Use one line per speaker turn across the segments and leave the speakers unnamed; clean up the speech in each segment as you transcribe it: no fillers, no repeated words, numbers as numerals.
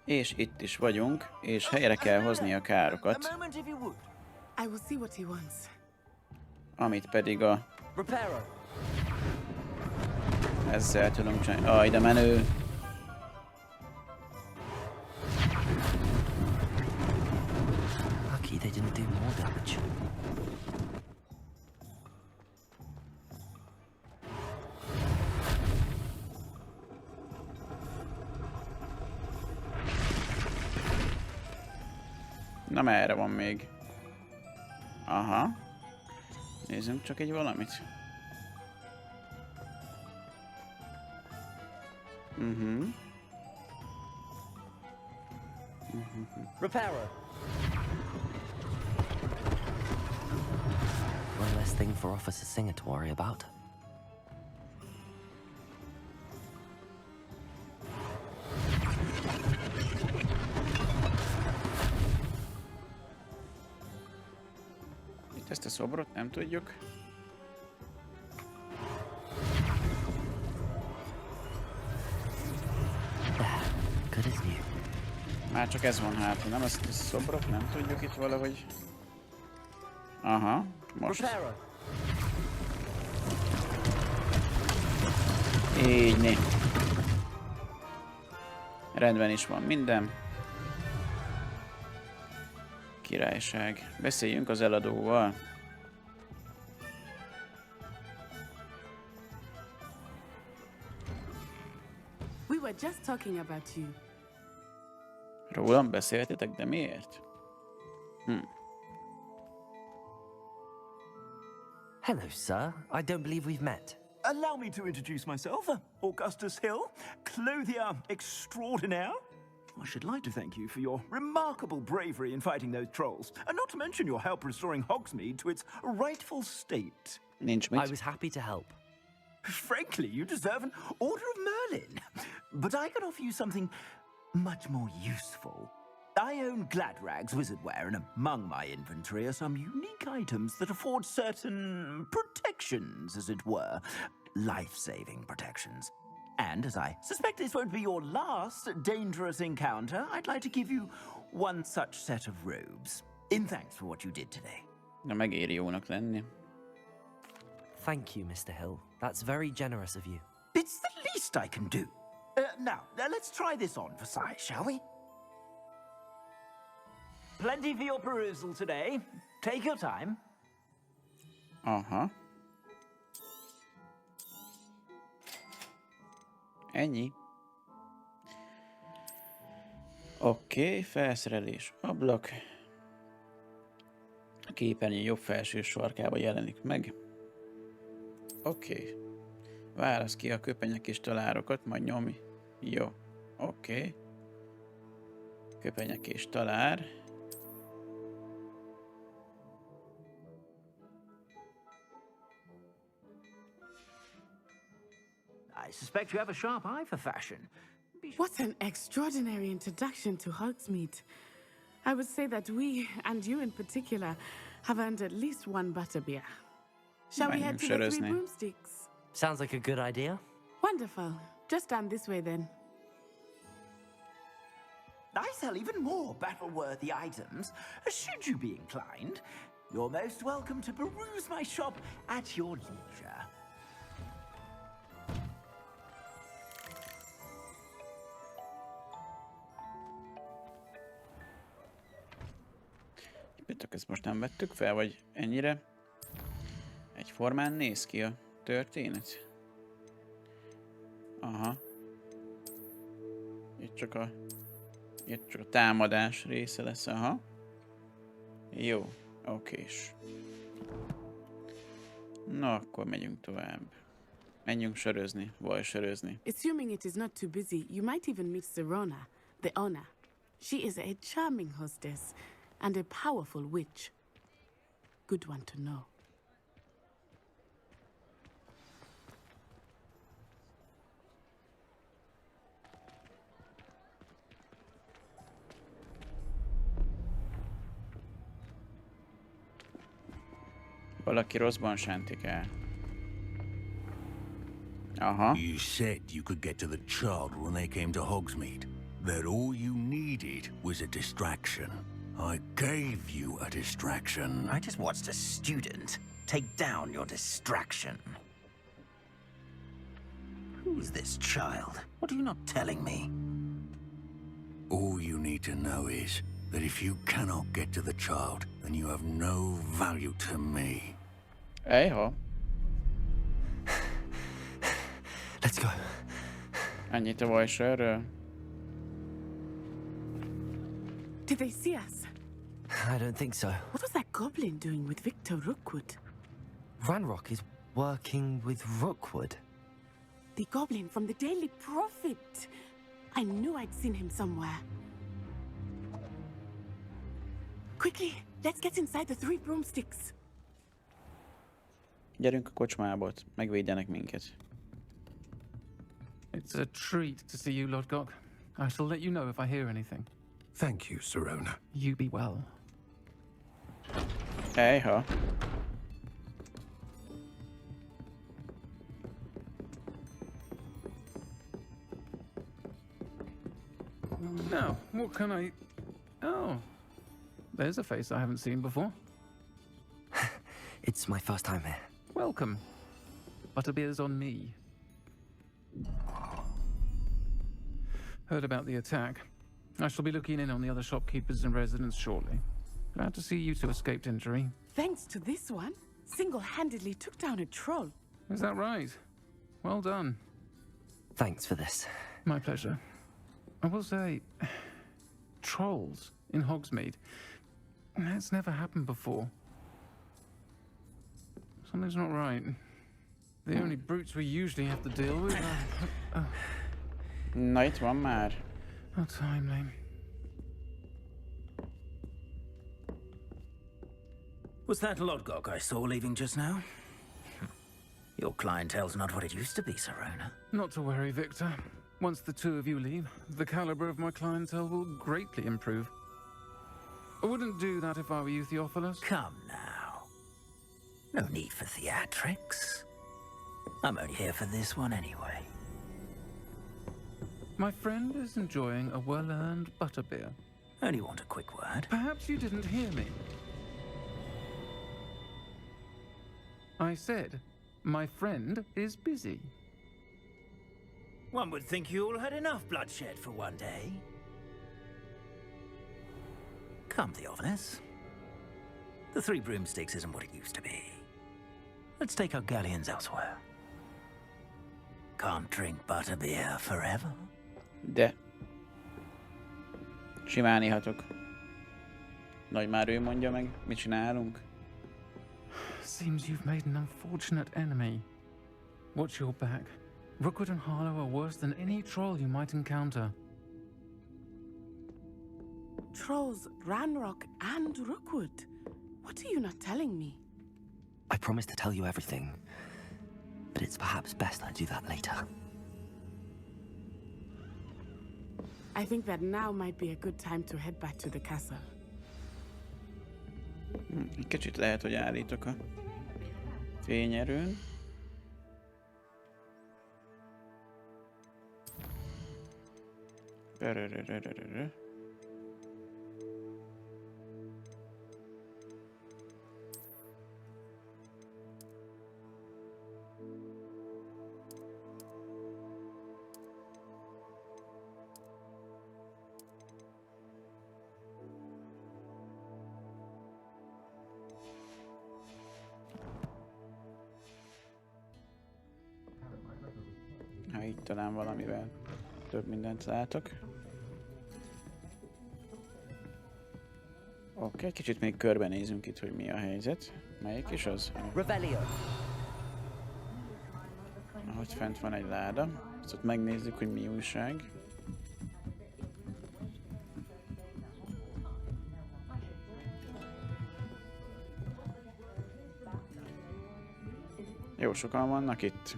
És itt is vagyunk, és helyre kell hozni a károkat. Amit pedig a... ezzel tudunk csinálni. Aj, de menő!
Lucky they didn't do more damage.
Na merre van még? Aha. Nézzünk csak egy valamit.
Repairer.
One less thing for Officer Singer to worry about.
Itt ezt a szobrot nem tudjuk.
Good as new.
Már csak ez van hátra, nem? Ezt a szobrot nem tudjuk itt valahogy... Aha, most. Így né. Rendben is van minden. Királyság. Beszéljünk az eladóval.
We were just talking about you.
Rólam beszéltetek, de miért?
Hello, sir. I don't believe we've met.
Allow me to introduce myself, Augustus Hill, clothier extraordinaire. I should like to thank you for your remarkable bravery in fighting those trolls, and not to mention your help restoring Hogsmeade to its rightful state.
Nincs mit.
I was happy to help.
Frankly, you deserve an Order of Merlin. But I can offer you something much more useful. I own Gladrag's wizardware, and among my inventory are some unique items that afford certain protections, as it were. Life-saving protections. And as I suspect this won't be your last dangerous encounter, I'd like to give you one such set of robes. In thanks for what you did today.
Na megéri jónak lenni.
Thank you, Mr. Hill. That's very generous of you.
It's the least I can do. Now, let's try this on for size, shall we? Plenty for your perusal today. Take your time.
Aha. Ennyi. Oké, felszerelés, ablak. A képernyő jobb felső sarkában jelenik meg. Oké. Válasz ki a köpenyek és talárokat, majd nyomj. Jó. Oké. Köpenyek és talár.
I suspect you have a sharp eye for fashion.
What an extraordinary introduction to Hogsmeade. I would say that we, and you in particular, have earned at least one butterbeer. Shall we head to the Three Broomsticks?
Sounds like a good idea.
Wonderful. Just stand this way then.
I sell even more battle-worthy items, should you be inclined. You're most welcome to peruse my shop at your leisure.
Ezt most nem vettük fel, vagy ennyire egyformán néz ki a történet? Aha. Itt csak a támadás része lesz, aha. Jó, okés. Na, akkor megyünk tovább. Menjünk sörözni, vajsörözni.
Assuming it is not too busy, you might even meet Serona, the owner. She is a charming hostess and a powerful witch. Good one to know.
Valaki rosszban sántik el. Aha.
You said you could get to the child when they came to Hogsmeade. that all you needed was a distraction. I gave you a distraction.
I just watched a student take down your distraction. Who is this child? What are you not telling me?
All you need to know is that if you cannot get to the child, then you have no value to me.
Ejha.
Let's go.
Ennyit a vajsörről.
Did they see us?
I don't think so.
What was that goblin doing with Victor Rookwood?
Ranrock is working with Rookwood.
The goblin from the Daily Prophet. I knew I'd seen him somewhere. Quickly, let's get inside the 3 broomsticks.
Gyerünk a kocsmából, megvédjenek minket.
It's a treat to see you, Lodgok. I shall let you know if I hear anything.
Thank you, Sirona.
You be well.
Ejha.
Now, what can I... Oh, there's a face I haven't seen before.
It's my first time here.
Welcome. Butterbeer's on me. Heard about the attack. I shall be looking in on the other shopkeepers and residents shortly. Glad to see you two escaped injury.
Thanks to this one, single-handedly took down a troll.
Is that right? Well done.
Thanks for this.
My pleasure. I will say, trolls in Hogsmeade. That's never happened before. Something's not right. The only brutes we usually have to deal with are...
Na itt van már.
How timely.
Was that Lodgok I saw leaving just now? Your clientele's not what it used to be, Sirona.
Not to worry, Victor. Once the two of you leave, the caliber of my clientele will greatly improve. I wouldn't do that if I were you, Theophilus.
Come now. No need for theatrics. I'm only here for this one anyway.
My friend is enjoying a well-earned butterbeer.
Only want a quick word.
Perhaps you didn't hear me. I said, my friend is busy.
One would think you all had enough bloodshed for one day. Come, Theophilus. The 3 broomsticks isn't what it used to be. Let's take our galleons elsewhere. Can't drink butterbeer forever.
De. Simán ihatok. Nagy már ő mondja meg, mit csinálunk.
Seems you've made an unfortunate enemy. Watch your back. Rookwood and Harlow are worse than any troll you might encounter.
Trolls, Ranrock, and Rookwood. What are you not telling me?
I promise to tell you everything, but it's perhaps best I do that later.
I think that now might be a good time to head back to the castle.
Egy kicsit lehet, hogy állítok a fényerőn. Ha itt talán valamivel több mindent látok. Oké, kicsit még körbenézünk itt, hogy mi a helyzet. Melyik is az?
Rebellion.
Ahogy fent van egy láda. Ezt ott megnézzük, hogy mi újság. Jó sokan vannak itt.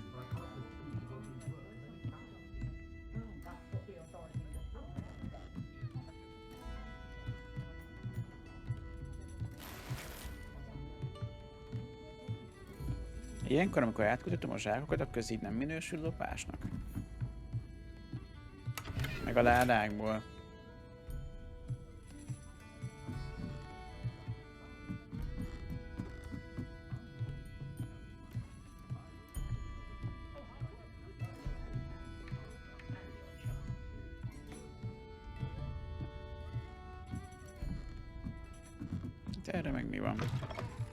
Ilyenkor, amikor átkutatom a zsákokat, akkor ez így nem minősül lopásnak. Meg a ládákból. Erre meg mi van?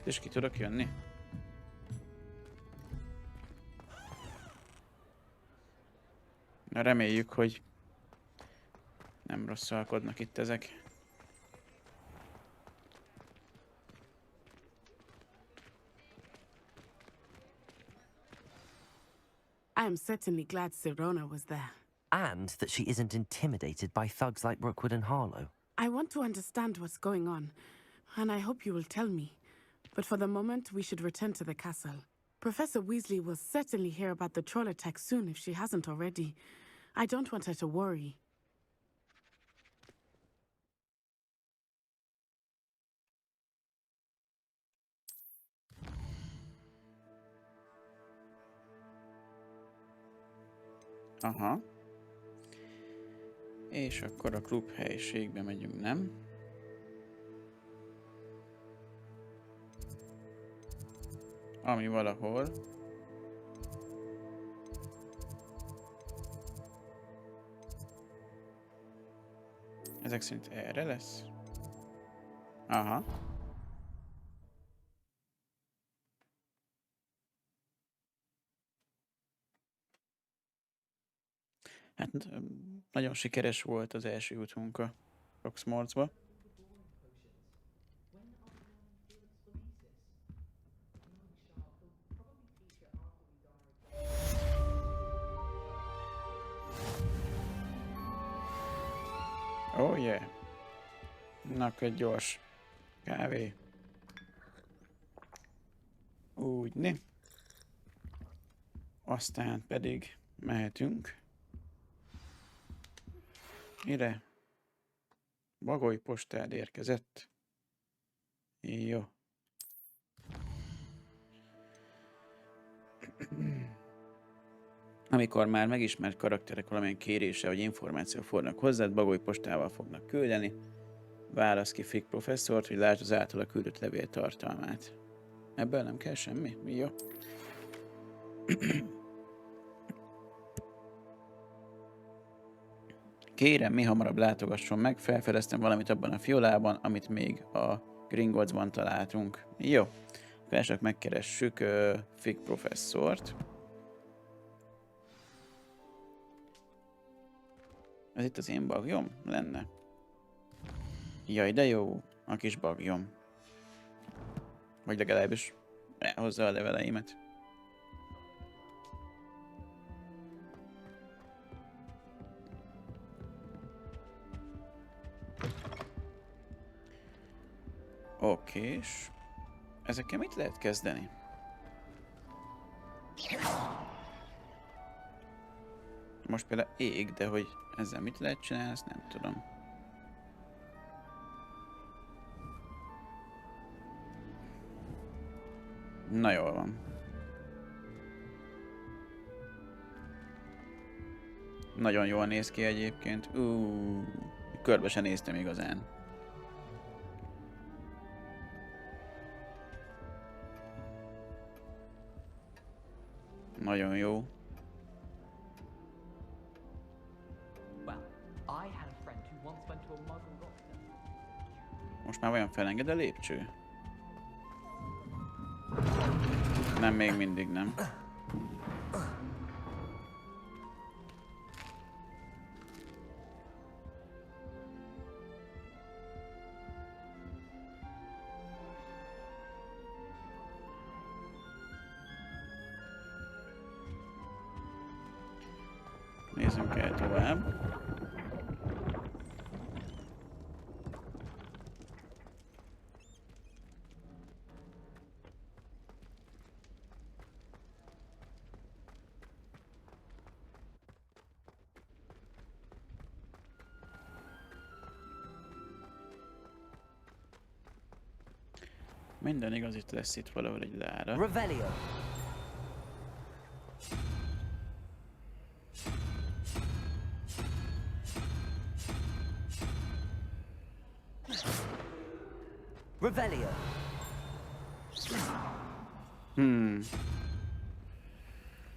És ki tudok jönni? Na, reméljük, hogy nem rosszalkodnak itt ezek.
I am certainly glad Sirona was there.
And that she isn't intimidated by thugs like Rookwood and Harlow.
I want to understand what's going on, and I hope you will tell me. But for the moment, we should return to the castle. Professor Weasley will certainly hear about the troll attack soon if she hasn't already. I don't want her to worry.
Aha. És akkor a klub helyiségbe megyünk, nem? Ami valahol. Ezek szerint erre lesz? Aha. Hát nagyon sikeres volt az első útunk a Hogwartsba. Oh yeah. Na, akkor egy gyors kávé. Úgyni. Aztán pedig mehetünk. Mire? Bagoly postád érkezett. Jó. Amikor már megismert karakterek valamilyen kérése, hogy információ fordulnak hozzád, bagoly postával fognak küldeni. Válasz ki Fick professzort, hogy lásd az általa küldött levél tartalmát. Ebből nem kell semmi? Jó. Kérem, mi hamarabb látogasson meg, felfedeztem valamit abban a fiolában, amit még a Gringottsban találtunk. Jó. Akkor megkeressük Fick professzort. Ez itt az én bagyom lenne? Jaj, de jó, a kis bagyom. Vagy legalábbis elhozza a leveleimet. Okés. Ezekkel mit lehet kezdeni? Most például ég, de hogy ezzel mit lehet csinálni, ezt nem tudom. Na jól van. Nagyon jól néz ki egyébként. Körbe se néztem igazán. Nagyon jó. Most már olyan felenged a lépcső? Nem, még mindig nem. Nézzünk el tovább. Minden igaz, itt lesz itt valahol egy lára.
Revelio. Revelio.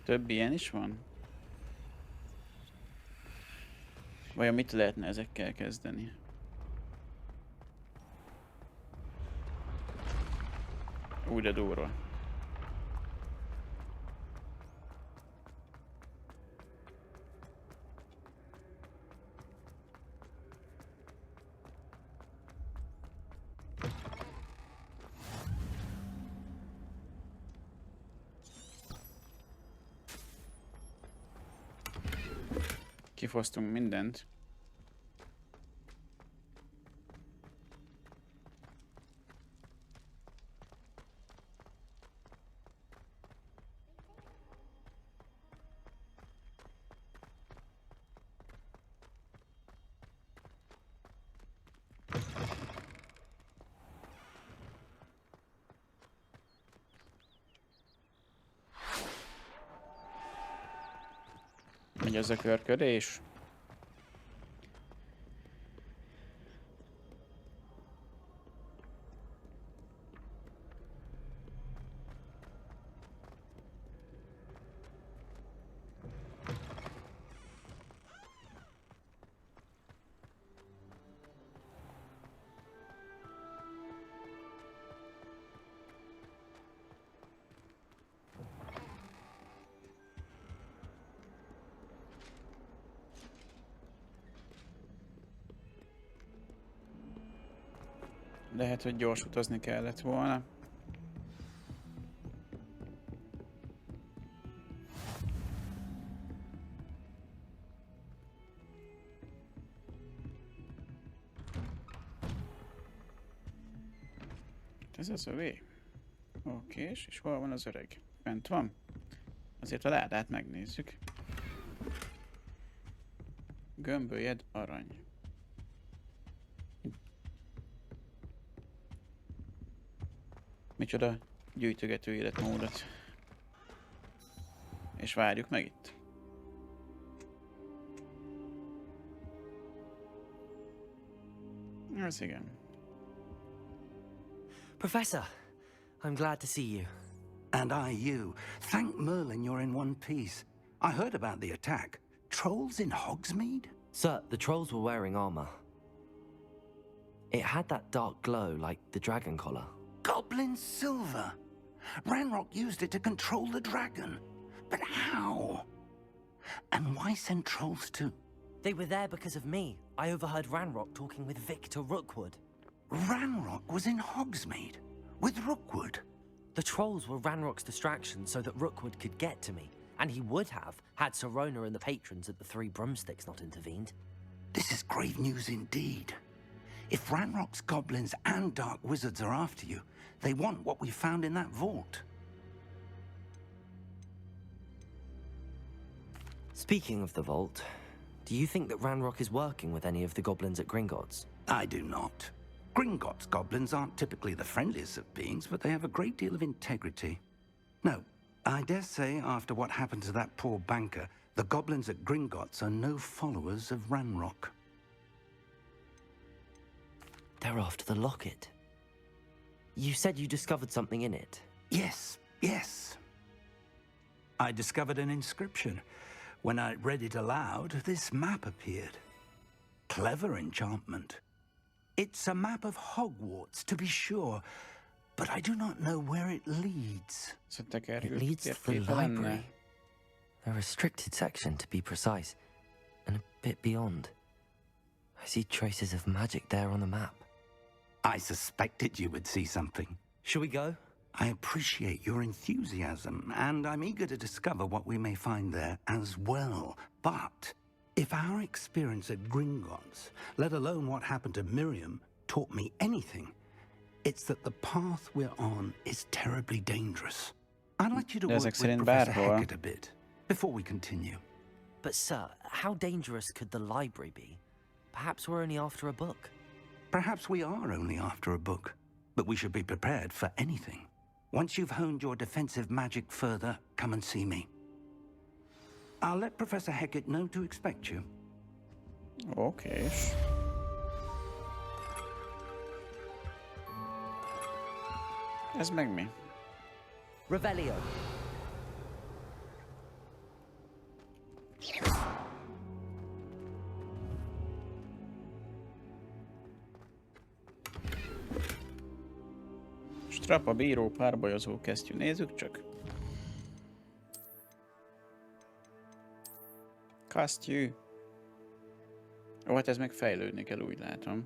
Több ilyen is van? Vajon mit lehetne ezekkel kezdeni? Úgy de durva. Kifosztunk mindent. Megy az a körködés. Lehet, hogy gyors utazni kellett volna. Ez az övé. Oké, és hol van az öreg? Bent van? Azért a ládát megnézzük. Gömbölyed arany. Micsoda gyűjtögető életmódot. És várjuk meg itt. Ez igen.
Professor, I'm glad to see you.
And I you. Thank Merlin you're in one piece. I heard about the attack. Trolls in Hogsmeade?
Sir, the trolls were wearing armor. It had that dark glow like the dragon collar.
Goblin silver. Ranrock used it to control the dragon. But how? And why send trolls too?
They were there because of me. I overheard Ranrock talking with Victor Rookwood.
Ranrock was in Hogsmeade with Rookwood.
The trolls were Ranrock's distraction so that Rookwood could get to me. And he would have, had Sirona and the patrons at the Three Broomsticks not intervened.
This is grave news indeed. If Ranrock's goblins and dark wizards are after you, they want what we found in that vault.
Speaking of the vault, do you think that Ranrock is working with any of the goblins at Gringotts?
I do not. Gringotts goblins aren't typically the friendliest of beings, but they have a great deal of integrity. No, I dare say after what happened to that poor banker, the goblins at Gringotts are no followers of Ranrock.
They're after the locket. You said you discovered something in it.
Yes, yes. I discovered an inscription. When I read it aloud, this map appeared. Clever enchantment. It's a map of Hogwarts, to be sure, but I do not know where it leads.
It leads to the library. A restricted section, to be precise, and a bit beyond. I see traces of magic there on the map.
I suspected you would see something.
Shall we go?
I appreciate your enthusiasm, and I'm eager to discover what we may find there as well. But if our experience at Gringotts, let alone what happened to Miriam, taught me anything, it's that the path we're on is terribly dangerous. I'd like you to work with Professor Hackett a bit before we continue.
But sir, how dangerous could the library be? Perhaps we're only after a book.
Perhaps we are only after a book, but we should be prepared for anything. Once you've honed your defensive magic further, come and see me. I'll let Professor Hackett know to expect you.
Okay. Ez meg mi?
Revelio.
Strapa, bíró, párbajozó kesztyű. Nézzük csak. Kasztyű. Ó, hát ez meg fejlődni kell, úgy látom.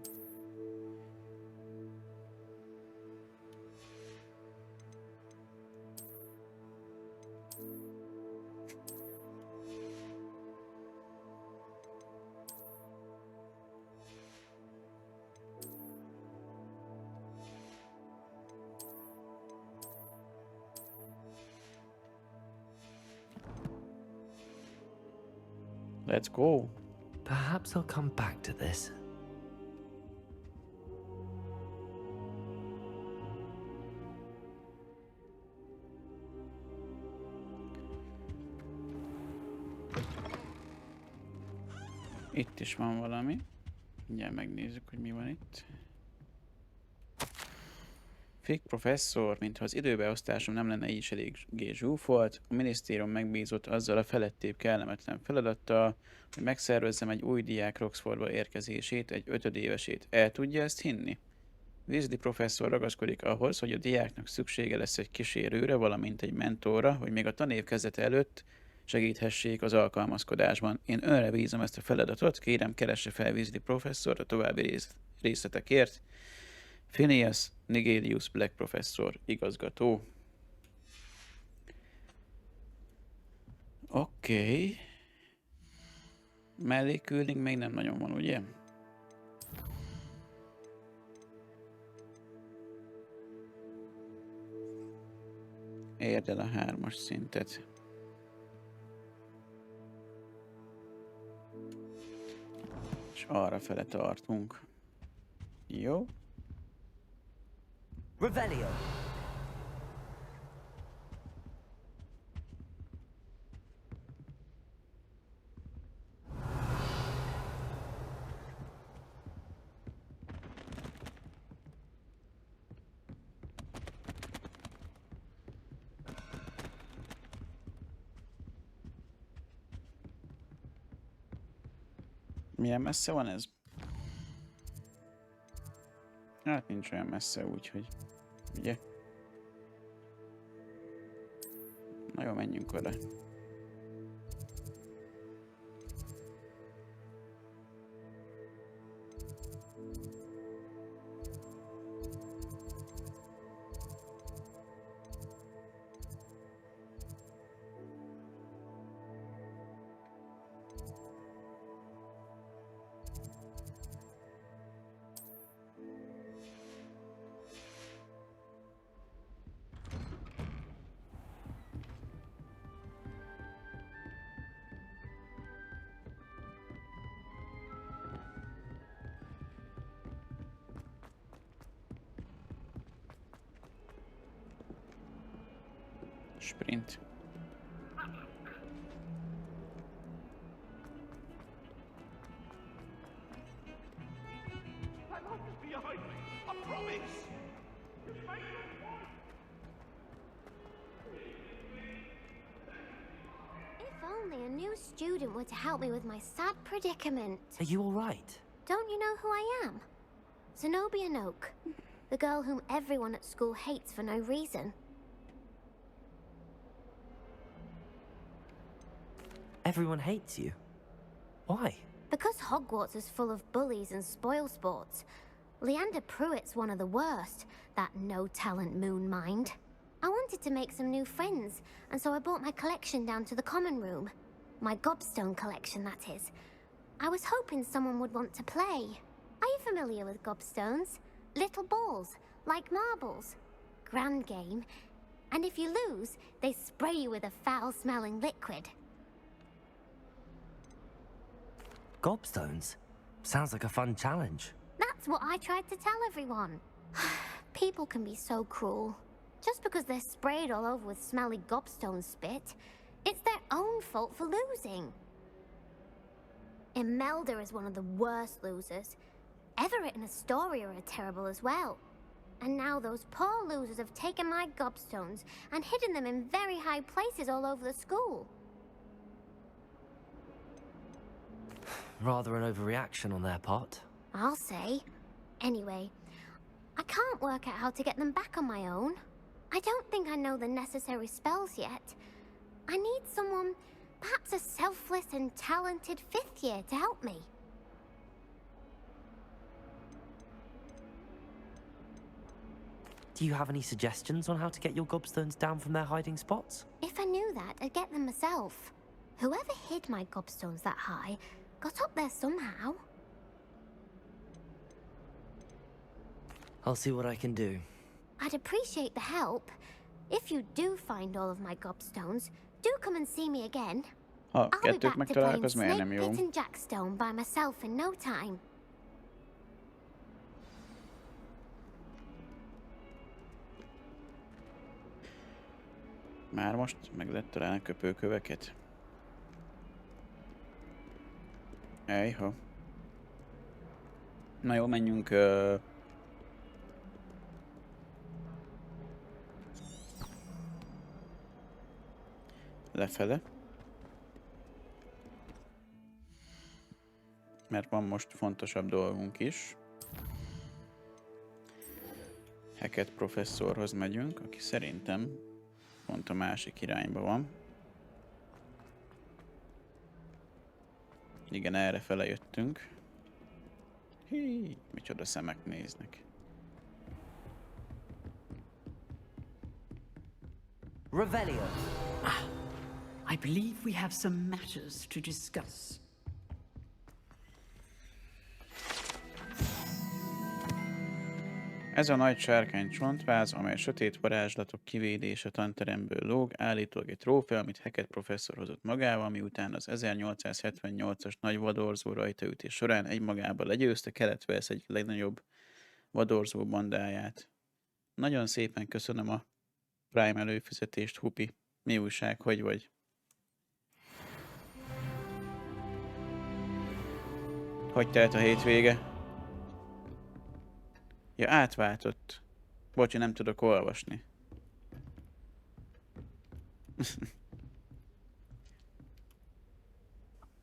Let's go.
Perhaps I'll come back to this.
Itt is van valami. Mindjárt megnézzük, hogy mi van itt. Fick professzor, mintha az időbeosztásom nem lenne így is eléggé zsúfolt, a minisztérium megbízott azzal a felettébb kellemetlen feladattal, hogy megszervezzem egy új diák Roxfordba érkezését, egy 5 évesét. El tudja ezt hinni? Weasley professzor ragaszkodik ahhoz, hogy a diáknak szüksége lesz egy kísérőre, valamint egy mentorra, hogy még a tanév kezdete előtt segíthessék az alkalmazkodásban. Én önre bízom ezt a feladatot, kérem keresse fel Weasley professzort a további részletekért. Phineas Nigelius Black professzor, igazgató. Oké. Melléküldünk még nem nagyon van, ugye? Érd el a 3-as szintet. És arra fele tartunk. Jó.
Revelio.
Milyen messze van ez? Hát nincs olyan messze, úgyhogy... Ugye? Na jó, menjünk oda. Sprint.
If only a new student were to help me with my sad predicament.
Are you all right?
Don't you know who I am? Zenobia Noak, the girl whom everyone at school hates for no reason.
Everyone hates you. Why?
Because Hogwarts is full of bullies and spoilsports. Leander Pruitt's one of the worst, that no-talent moon mind. I wanted to make some new friends, and so I brought my collection down to the common room. My gobstone collection, that is. I was hoping someone would want to play. Are you familiar with gobstones? Little balls, like marbles. Grand game. And if you lose, they spray you with a foul-smelling liquid.
Gobstones? Sounds like a fun challenge.
That's what I tried to tell everyone. People can be so cruel. Just because they're sprayed all over with smelly gobstone spit, it's their own fault for losing. Imelda is one of the worst losers. Everett and Astoria are terrible as well. And now those poor losers have taken my gobstones and hidden them in very high places all over the school.
Rather an overreaction on their part.
I'll say. Anyway, I can't work out how to get them back on my own. I don't think I know the necessary spells yet. I need someone, perhaps a selfless and talented 5th year to help me.
Do you have any suggestions on how to get your gobstones down from their hiding spots?
If I knew that, I'd get them myself. Whoever hid my gobstones that high got up there somehow.
I'll see what I can do.
I'd appreciate the help. If you do find all of my gobstones, do come and see me again.
Ha
I'll be
kettőt
back to
megtalálok,
playing
az miért
Snake
nem jó?
Pit and Jackstone by myself in no time.
Már most meg lehet találni köpőköveket. Ejha. Na jó, menjünk... lefele. Mert van most fontosabb dolgunk is. Hackett professzorhoz megyünk, aki szerintem pont a másik irányba van. Igen, erre fele jöttünk. Hí, micsoda szemek néznek.
Revelio. I believe we have some matters to discuss.
Ez a nagy sárkány csontváz, amely sötét varázslatok kivédése tanteremből lóg, állítólag egy trófea, amit Hackett professzor hozott magával, miután az 1878-as nagy vadorzó rajtaütés során egymagába legyőzte Kelet-Wales egyik legnagyobb vadorzó bandáját. Nagyon szépen köszönöm a Prime előfizetést, Hupi. Mi újság, hogy vagy? Hogy telt a hétvége? Ja, átváltott. Bocsi, nem tudok olvasni.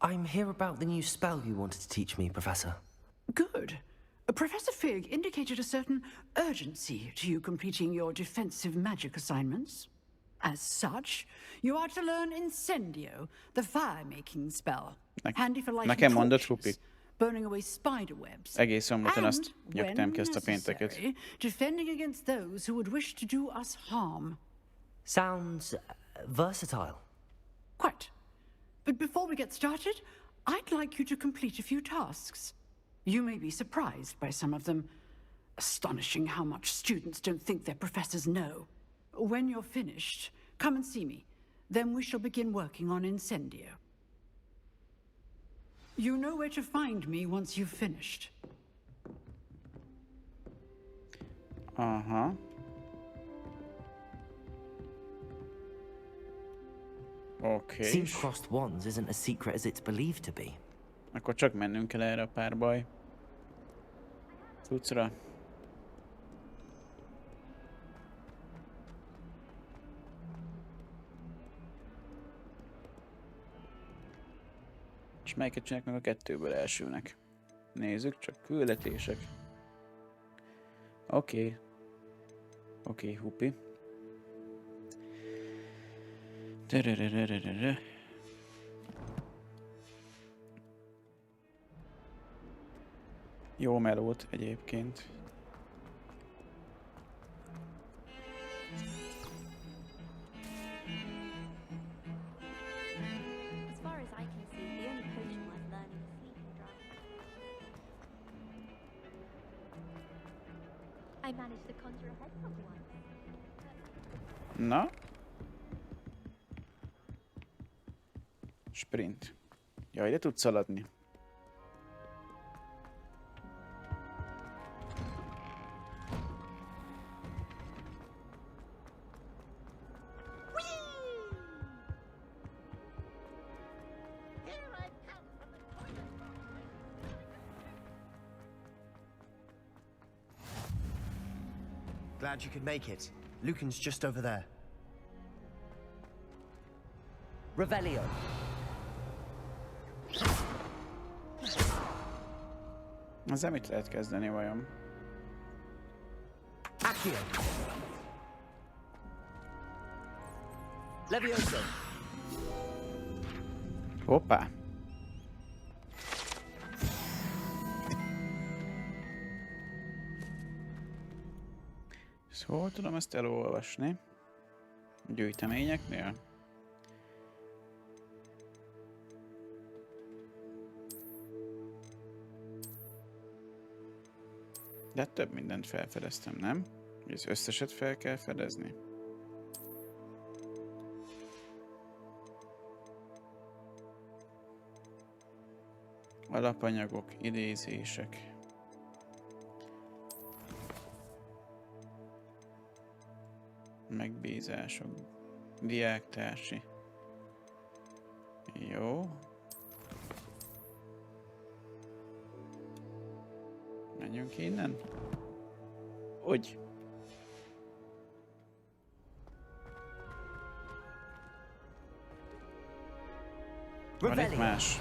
I'm here about the new spell you wanted to teach me, Professor.
Good. Professor Fig indicated a certain urgency to you completing your defensive magic assignments. As such, you are to learn Incendio, the fire-making spell. Handy for lighting torches, burning away spider webs,
Egész szombaton azt
and,
nyögtem
when
ki ezt a pénteket.
necessary, defending against those who would wish to do us harm.
Sounds versatile.
Quite. But before we get started, I'd like you to complete a few tasks. You may be surprised by some of them. Astonishing how much students don't think their professors know. When you're finished, come and see me. Then we shall begin working on Incendio. You know where to find me once you've finished.
Aha. Oké.
Seems crossed wands isn't as secret as it's believed to be.
Akkor csak mennünk kell erre a párbaj cuccra. És melyiket csinálják meg a kettőből elsőnek? Nézzük, csak küldetések. Oké. Oké, Hupi. Terererererere. Jó melót egyébként.
As far as I can see, the only potion worth learning is sleeping draught. I managed to conjure a hedgehog once.
Na? Sprint. Jaj, de tudsz szaladni.
Glad you could make it. Lucan's just over there. Revelio.
Ezzel mit lehet kezdeni vajon?
Accio. Levioso.
Hoppá! Szóval tudom ezt elolvasni a gyűjteményeknél. De több mindent felfedeztem, nem? Hogy az összeset fel kell fedezni. Alapanyagok, idézések. Megbízások. Diáktársi. Jó. Menjünk innen. Úgy. Van itt más?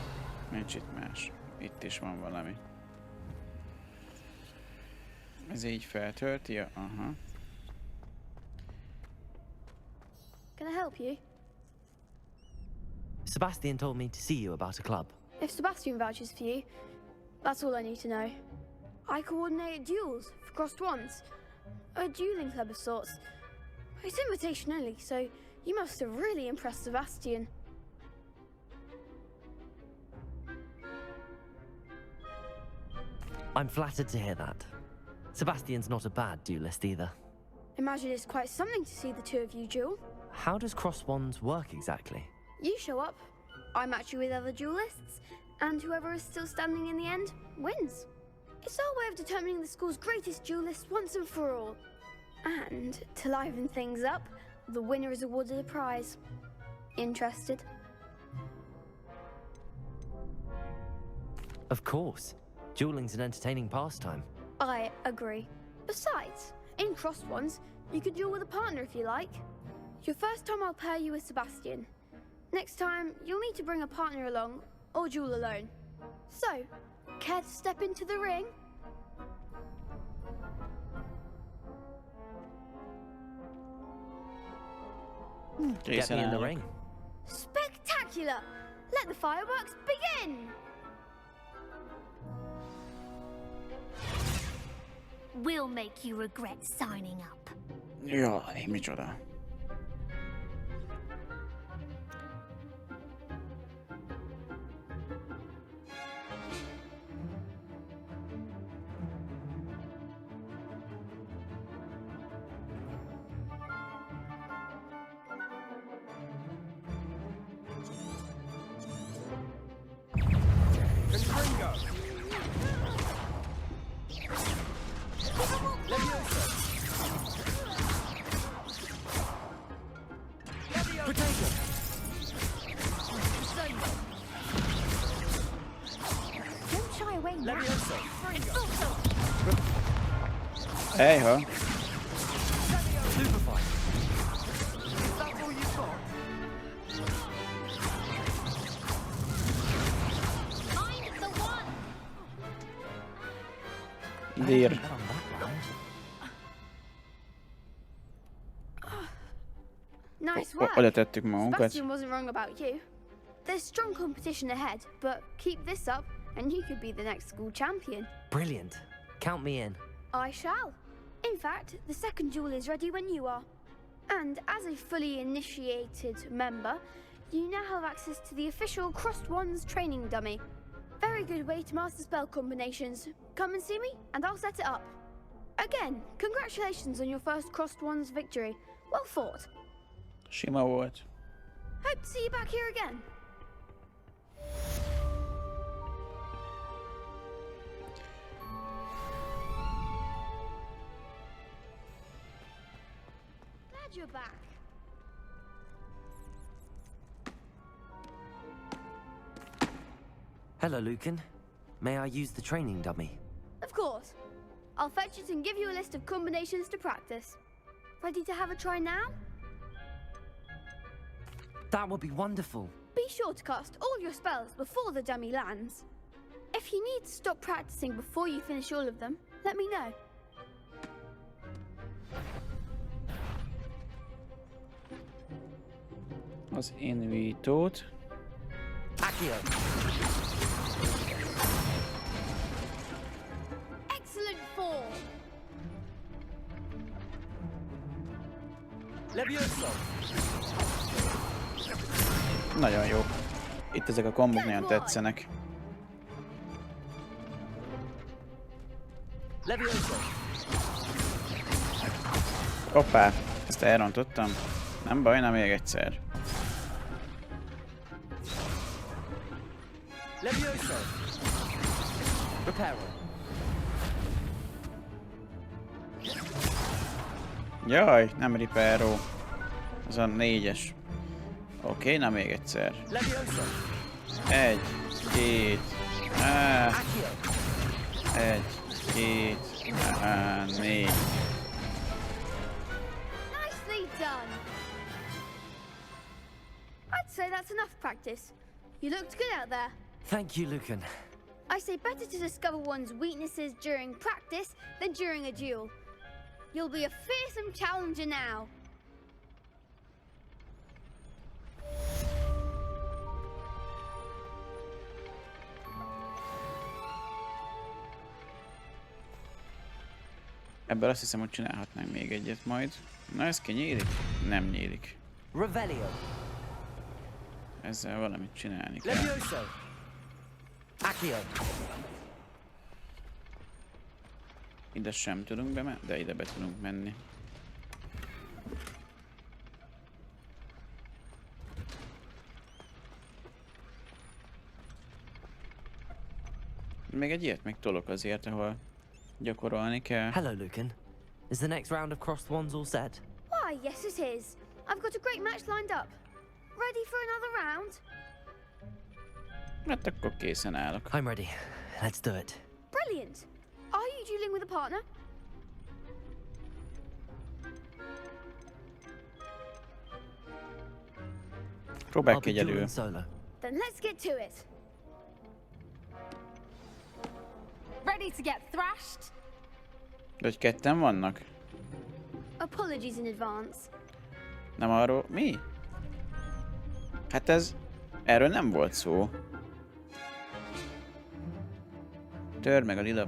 Nincs itt más. Itt is van valami. Ez így feltölti? Aha.
Can I help you?
Sebastian told me to see you about a club.
If Sebastian vouches for you, that's all I need to know. I coordinate duels for crossed wands. A dueling club of sorts. It's invitation only, so you must have really impressed Sebastian.
I'm flattered to hear that. Sebastian's not a bad duelist either.
Imagine it's quite something to see the two of you duel.
How does cross wands work exactly?
You show up, I match you with other duelists, and whoever is still standing in the end wins. It's our way of determining the school's greatest duelist once and for all. And to liven things up, the winner is awarded a prize. Interested?
Of course. Dueling's an entertaining pastime.
I agree. Besides, in crossed ones, you could duel with a partner if you like. Your first time I'll pair you with Sebastian. Next time, you'll need to bring a partner along, or duel alone. So, care to step into the ring?
Get me in the ring.
Spectacular! Let the fireworks begin!
We'll make you regret signing up.
Jaj, micsoda. Hey ho. Dear.
Nice work.
Oda tettük magunkat.
Sebastian wasn't wrong about you. There's strong competition ahead, but keep this up and you could be the next school champion.
Brilliant. Count me in.
I shall. In fact, the second duel is ready when you are. And as a fully initiated member, you now have access to the official Crossed Wands training dummy. Very good way to master spell combinations. Come and see me, and I'll set it up. Again, congratulations on your first Crossed Wands victory. Well fought.
Sima volt.
Hope to see you back here again. Glad you're back.
Hello, Lucan. May I use the training dummy?
Of course. I'll fetch it and give you a list of combinations to practice. Ready to have a try now?
That would be wonderful.
Be sure to cast all your spells before the dummy lands. If you need to stop practicing before you finish all of them, let me know.
Az invítót.
Accio.
Excellent form.
Levioso.
Nagyon jó. Itt ezek a kombok nagyon tetszenek.
Levioso.
Hoppá, ezt elrontottam. Nem baj, nem még egyszer.
Levioso. Reparo.
Jaj, nem Ripero. Az a 4-es. Oké, na még egyszer.
Levioso.
1, 2,
Accio.
1, 2, 4.
Nicely done. I'd say that's enough practice. You looked good out there.
Thank you, Lucan.
I say better to discover one's weaknesses during practice than during a duel. You'll be a fearsome challenger now.
Ebből azt hiszem, hogy csinálhatnánk még egyet majd. Na ez kinyílik? Nem nyílik.
Revelio.
Ezzel valamit csinálni kell.
Levioso. Accio.
Ide sem tudunk bemenni, de ide be tudunk menni. Még egy ilyet még tolok azért, ahol gyakorolni kell.
Hello, Lucan. Is the next round of crossed wands all set?
Why, yes it is. I've got a great match lined up. Ready for another round?
Hát akkor készen állok.
I'm ready. Let's do it.
Brilliant. Are you dueling with a partner?
Próbálj
I'll
ki
be
egyedül.
dueling solo.
Then let's get to it.
Ready to get thrashed?
De hogy ketten vannak?
Apologies in advance.
Nem arról... Mi? Hát ez... Erről nem volt szó. Törd meg a lila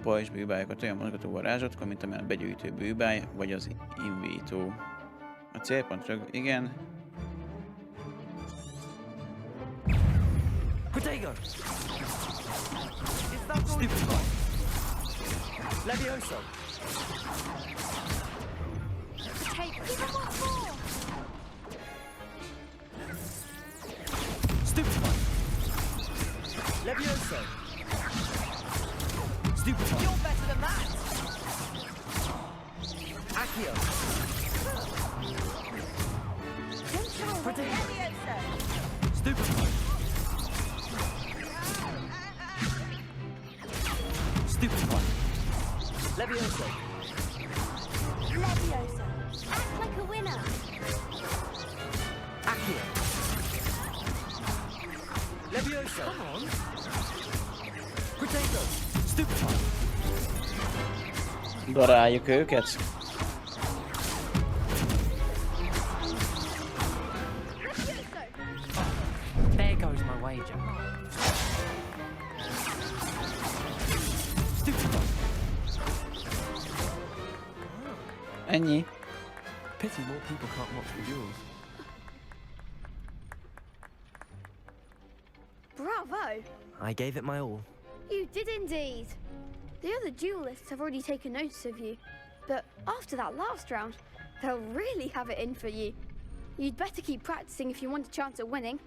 pajzs bűbályokat olyan mozgató varázsokkal, mint amilyen a begyűjtő bűbály, vagy az invító. A célpont igen.
Protego. Stupid one. Levioso.
Take even more.
Stupid one. Levioso. Stupid one.
You're better than that.
Accio.
Protego.
Stupid one. Stupid one. Levioso.
Leviosa. Act like a winner.
Accio. Levioso.
Come on.
Protego. Stupid one.
Daráljuk őket.
There goes my wager.
Stupid one.
Ennyi.
Pity more people can't watch the duels.
Bravo.
I gave it my all.
You did indeed. The other duelists have already taken notice of you, but after that last round, they'll really have it in for you. You'd better keep practicing if you want a chance at winning,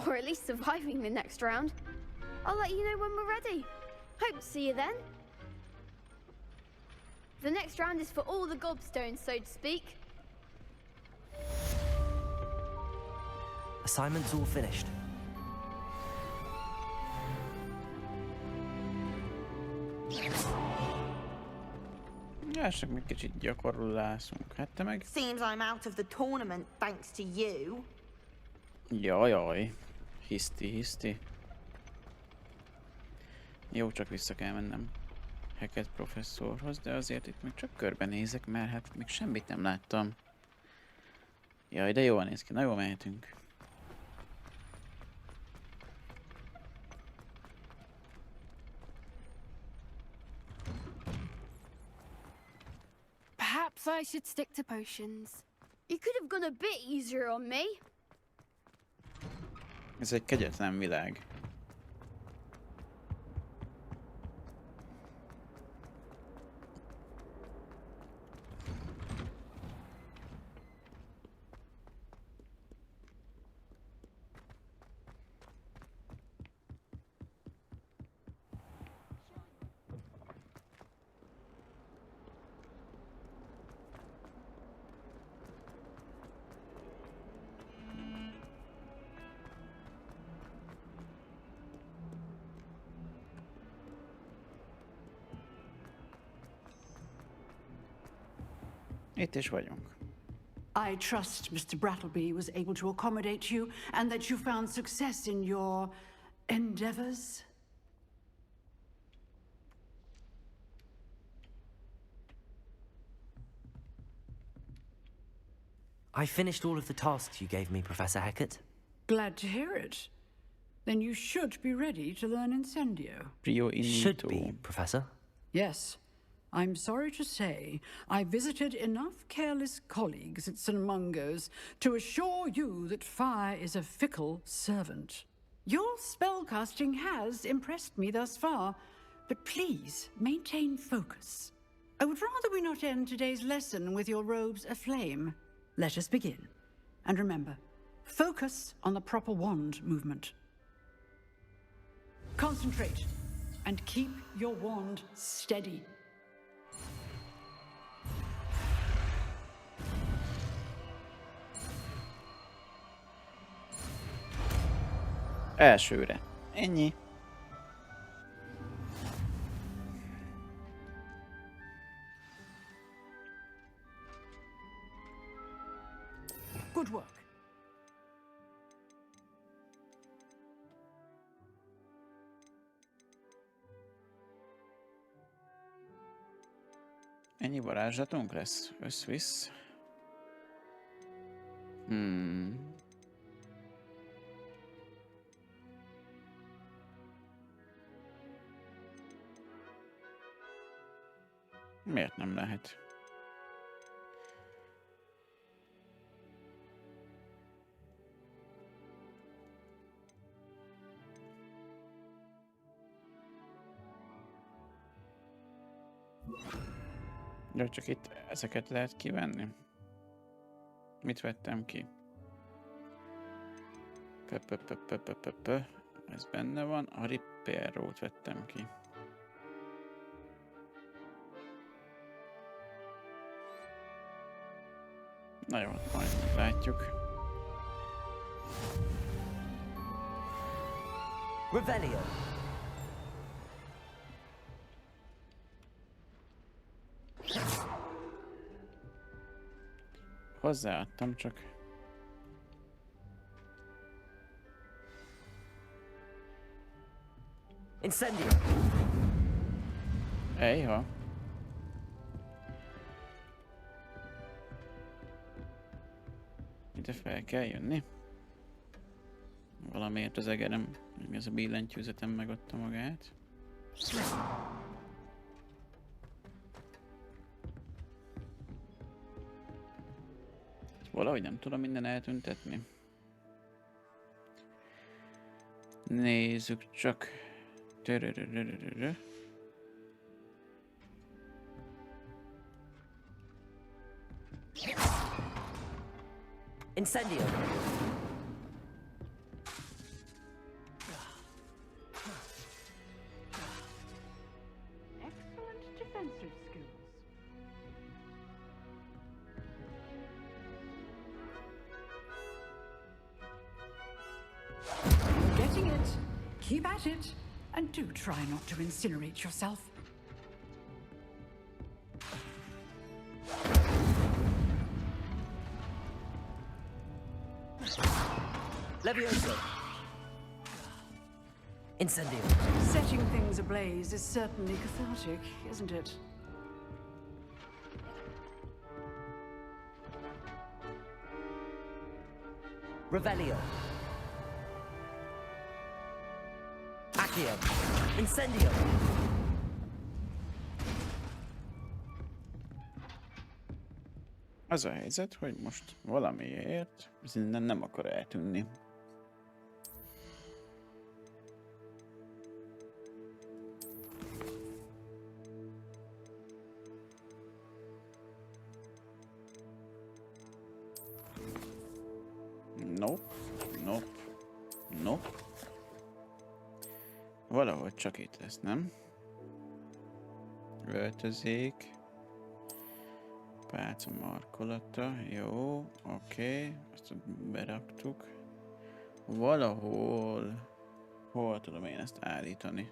or at least surviving the next round. I'll let you know when we're ready. Hope to see you then. The next round is for all the gobstones, so to speak.
Assignment's all finished.
Lássuk, még kicsit gyakorlászunk. Hát te meg...
Seems I'm out of the tournament thanks to you.
Jajaj. Hiszti. Jó, csak vissza kell mennem Hackett professzorhoz, de azért itt még csak körbenézek, mert hát még semmit nem láttam. Jaj, de jól néz ki. Na jól mehetünk.
Perhaps I should stick to potions. You could have gone a bit easier on me.
Ez egy kegyetlen világ. Itt is vagyunk.
I trust Mr. Brattleby was able to accommodate you and that you found success in your endeavors.
I finished all of the tasks you gave me, Professor Hackett.
Glad to hear it. Then you should be ready to learn Incendio.
Should be, Professor.
Yes. I'm sorry to say, I visited enough careless colleagues at St. Mungo's to assure you that fire is a fickle servant. Your spellcasting has impressed me thus far, but please maintain focus. I would rather we not end today's lesson with your robes aflame. Let us begin. And remember, focus on the proper wand movement. Concentrate and keep your wand steady.
Elsőre. Ennyi.
Good work.
Ennyi varázslatunk lesz? Összvisz. Miért nem lehet? De csak itt ezeket lehet kivenni. Mit vettem ki? Ez benne van. A Ripperrót vettem ki. Na jó, majd látjuk.
Revelio.
Hozzáadtam csak.
Incendio.
Ejha. Ide fel kell jönni. Valamiért az egerem, ez a billentyűzetem megadta magát. Valahogy nem tudom minden eltüntetni. Nézzük csak.
Incendio.
Excellent defensive skills. You're getting it. Keep at it. And do try not to incinerate yourself.
Levioso. Incendio.
Setting things ablaze is certainly cathartic, isn't it?
Revelio. Accio. Incendio.
Az a helyzet, hogy most valamiért ez innen nem akar eltűnni. Nope, nope, nope. Valahogy csak itt lesz, nem? Öltözék. Pálca markolata, jó, oké, azt beraktuk. Valahol, hol tudom én ezt állítani?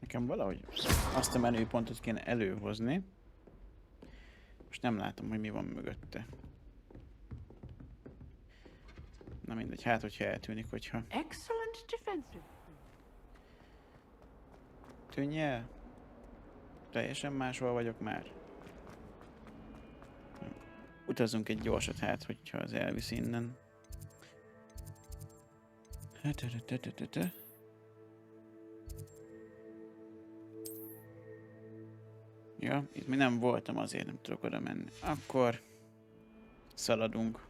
Nekem valahogy azt a menüpontot kéne előhozni. Most nem látom, hogy mi van mögötte. Na mindegy, hát hogyha eltűnik, hogyha...
Excellent defensive.
Tűnj el! Teljesen máshol vagyok már. Utazzunk egy gyorsat, hát, hogyha az elvisz innen. Ja, itt mi nem voltam, azért nem tudok oda menni. Akkor szaladunk.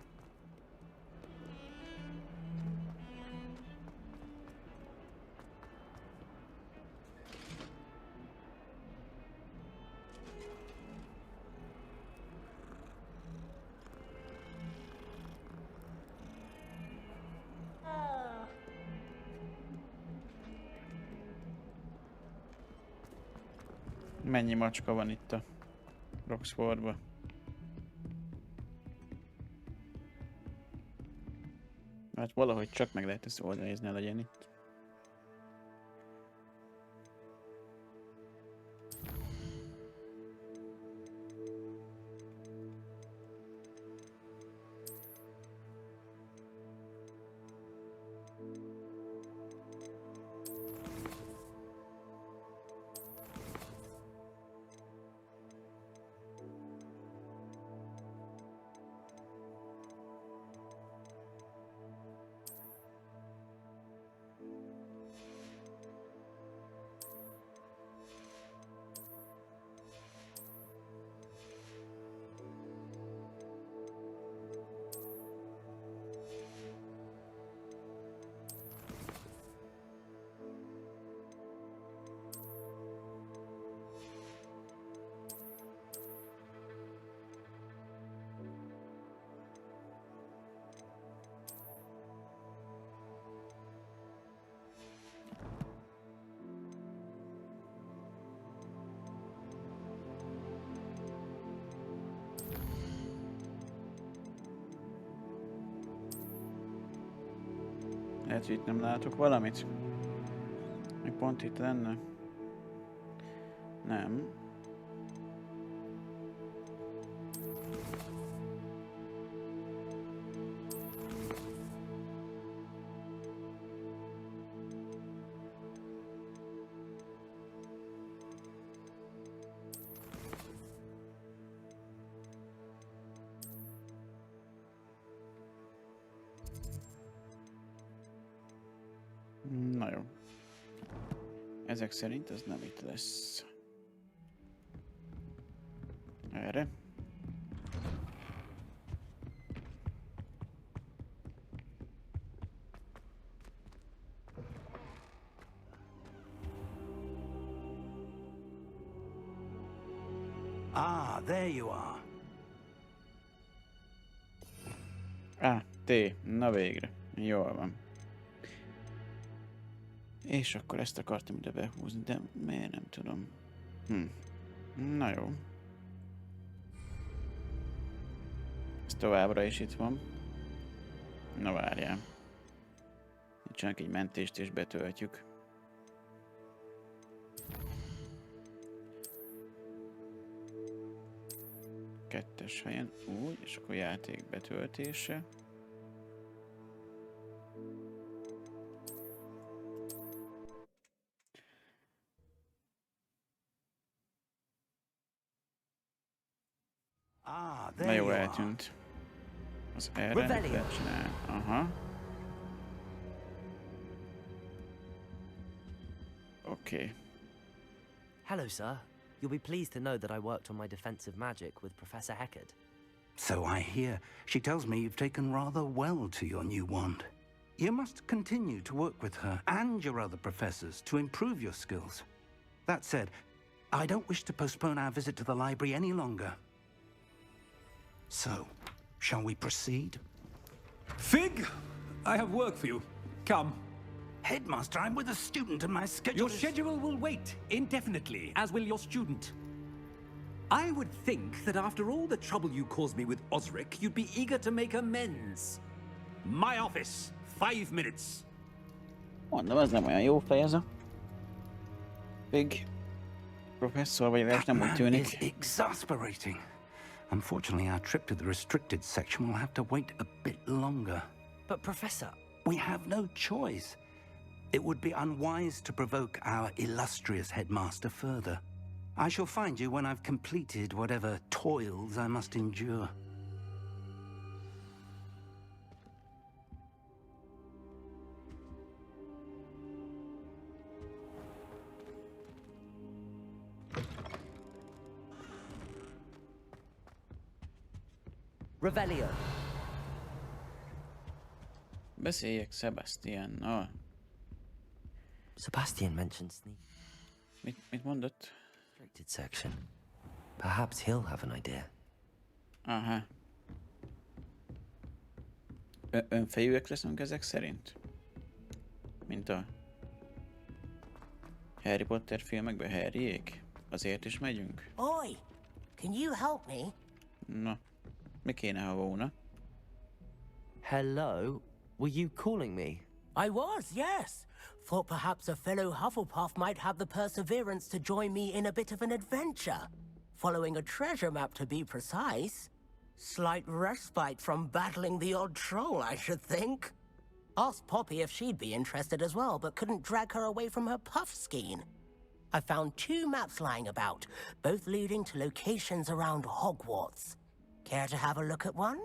Mennyi macska van itt a Roxfordba? Hát valahogy csak meg lehet ezt oldani, ez ne legyen itt. Lehet, hogy itt nem látok valamit. Még pont itt lenne. Nem. Na jó. Ezek szerint ez nem itt lesz. Erre.
Ah, there you are.
T. Na végre. Jól van. És akkor ezt akartam ide behúzni, de miért nem tudom. Na jó. Ez továbbra is itt van. Na várjál. Itt csak egy mentést és betöltjük. Kettes helyen. Úgy, és akkor játék betöltése. Na jó, eltűnt. Az erre lehet csinálni. Aha. Okay.
Hello, sir. You'll be pleased to know that I worked on my defensive magic with Professor Heckard.
So I hear. She tells me you've taken rather well to your new wand. You must continue to work with her and your other professors to improve your skills. That said, I don't wish to postpone our visit to the library any longer. So, shall we proceed?
Fig, I have work for you. Come.
Headmaster, I'm with a student and my schedule
Your schedule will wait indefinitely, as will your student. I would think that after all the trouble you caused me with Osric, you'd be eager to make amends. My office, 5 minutes.
Mondom, ez nem olyan jó fej ez a Big Professor, vagy legalábbis nem úgy tűnik.
Is exasperating. Unfortunately, our trip to the restricted section will have to wait a bit longer.
But Professor...
We have no choice. It would be unwise to provoke our illustrious headmaster further. I shall find you when I've completed whatever toils I must endure.
Revelio.
Beszéljek Sebastiannal.
Sebastian mentioned sneak.
Mit mondott?
Restricted section. Perhaps he'll have an idea.
Aha. Önfejűek leszünk ezek szerint? Mint a Harry Potter filmekben Harryék? Azért is megyünk?
Oi! Can you help me?
Na, mi kéne, ha volna?
Hello? Were you calling me?
I was, yes. Thought perhaps a fellow Hufflepuff might have the perseverance to join me in a bit of an adventure. Following a treasure map, to be precise. Slight respite from battling the odd troll, I should think. Asked Poppy if she'd be interested as well, but couldn't drag her away from her puff skein. I found 2 maps lying about, both leading to locations around Hogwarts. Care to have a look at one?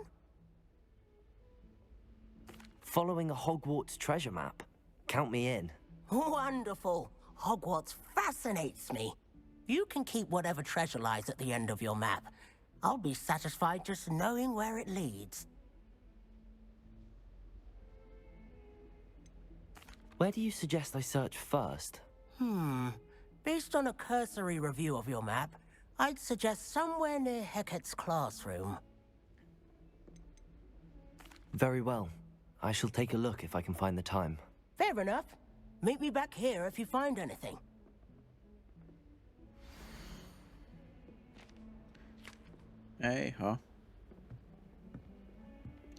Following a Hogwarts treasure map? Count me in.
Wonderful. Hogwarts fascinates me. You can keep whatever treasure lies at the end of your map. I'll be satisfied just knowing where it leads.
Where do you suggest I search first?
Based on a cursory review of your map, I'd suggest somewhere near Hecat's classroom.
Very well. I shall take a look if I can find the time.
Fair enough. Meet me back here if you find anything.
Ejha.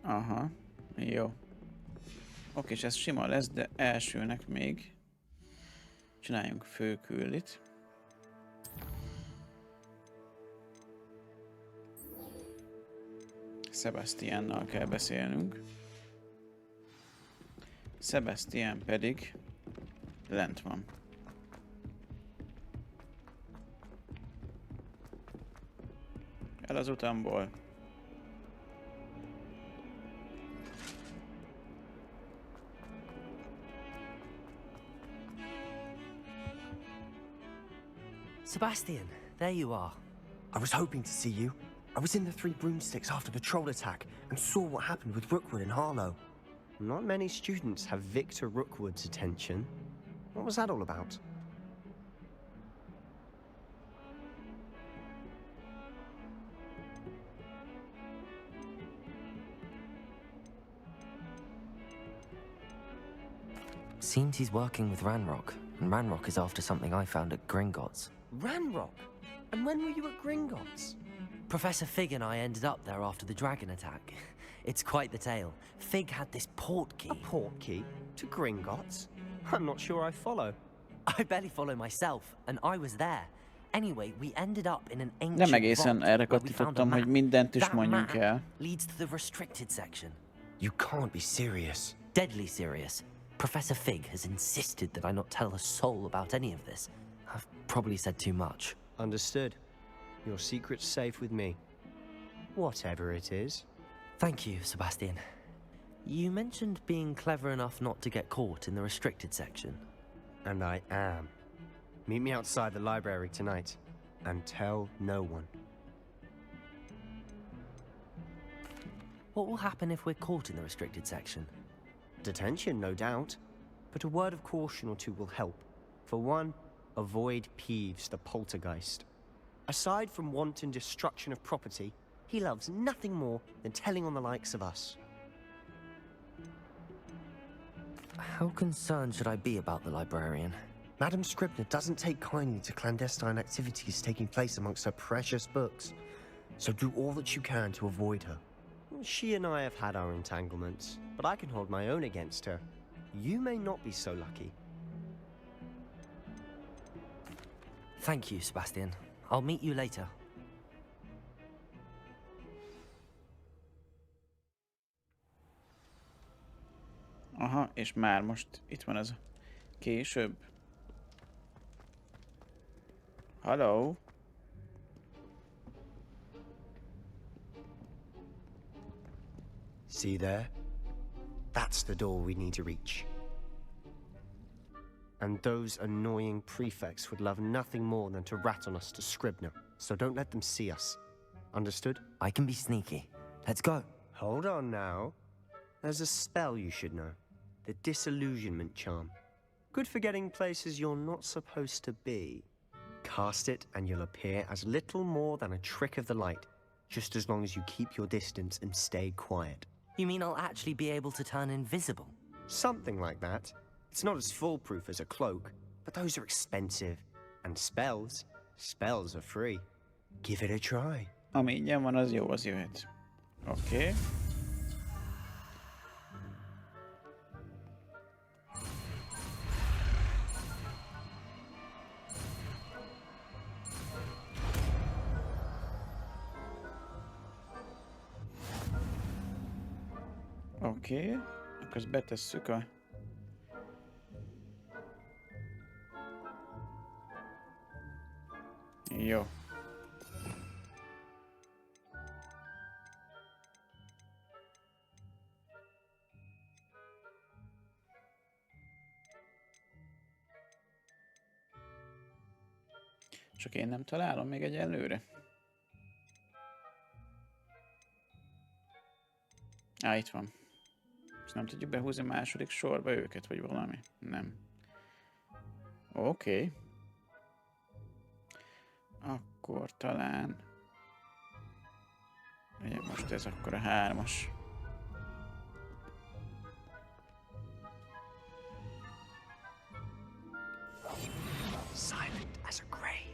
Aha. Jó. Oké, és ez sima lesz, de elsőnek még csináljunk főküldit. Sebastiannal kell beszélnünk. Sebastian pedig lent van. El az utamból.
Sebastian, there you are.
I was hoping to see you. I was in the Three Broomsticks after the troll attack and saw what happened with Rookwood and Harlow.
Not many students have Victor Rookwood's attention. What was that all about?
Seems he's working with Ranrock, and Ranrock is after something I found at Gringotts.
Ranrock? And when were you at Gringotts?
Professor Fig and I ended up there after the dragon attack. It's quite the tale. Fig had this port key.
A port key? To Gringotts? I'm not sure I follow.
I barely follow myself, and I was there. Anyway, we ended up in an ancient
Nem egészen
vault
erre
where we found a
kattintottam, hogy
map.
mindent is
That
mondjunk
map
el.
leads to the restricted section.
You can't be serious.
Deadly serious. Professor Fig has insisted that I not tell a soul about any of this. I've probably said too much.
Understood. Your secret's safe with me. Whatever it is.
Thank you, Sebastian. You mentioned being clever enough not to get caught in the restricted section.
And I am. Meet me outside the library tonight. And tell no one.
What will happen if we're caught in the restricted section?
Detention, no doubt. But a word of caution or two will help. For one, avoid Peeves, the poltergeist. Aside from wanton destruction of property, he loves nothing more than telling on the likes of us.
How concerned should I be about the librarian?
Madam Scribner doesn't take kindly to clandestine activities taking place amongst her precious books. So do all that you can to avoid her.
She and I have had our entanglements, but I can hold my own against her. You may not be so lucky.
Thank you, Sebastian. I'll meet you later.
Aha, és már most itt van az a később. Hello?
See there? That's the door we need to reach. And those annoying prefects would love nothing more than to rat on us to Scribner, so don't let them see us. Understood?
I can be sneaky. Let's go.
Hold on now. There's a spell you should know. The Disillusionment Charm. Good for getting places you're not supposed to be. Cast it and you'll appear as little more than a trick of the light, just as long as you keep your distance and stay quiet.
You mean I'll actually be able to turn invisible?
Something like that. It's not as foolproof as a cloak, but those are expensive. And spells are free. Give it a try.
Ami ingyen van, az jó, az jöhet. Oké. Oké. Akkor ezt betesszük a... Jó. Csak én nem találom még egyelőre. Itt van. És nem tudjuk behúzni a második sorba őket, vagy valami? Nem. Oké. Akkor talán... Ugye most ez akkor a 3-as.
Silent as a grave.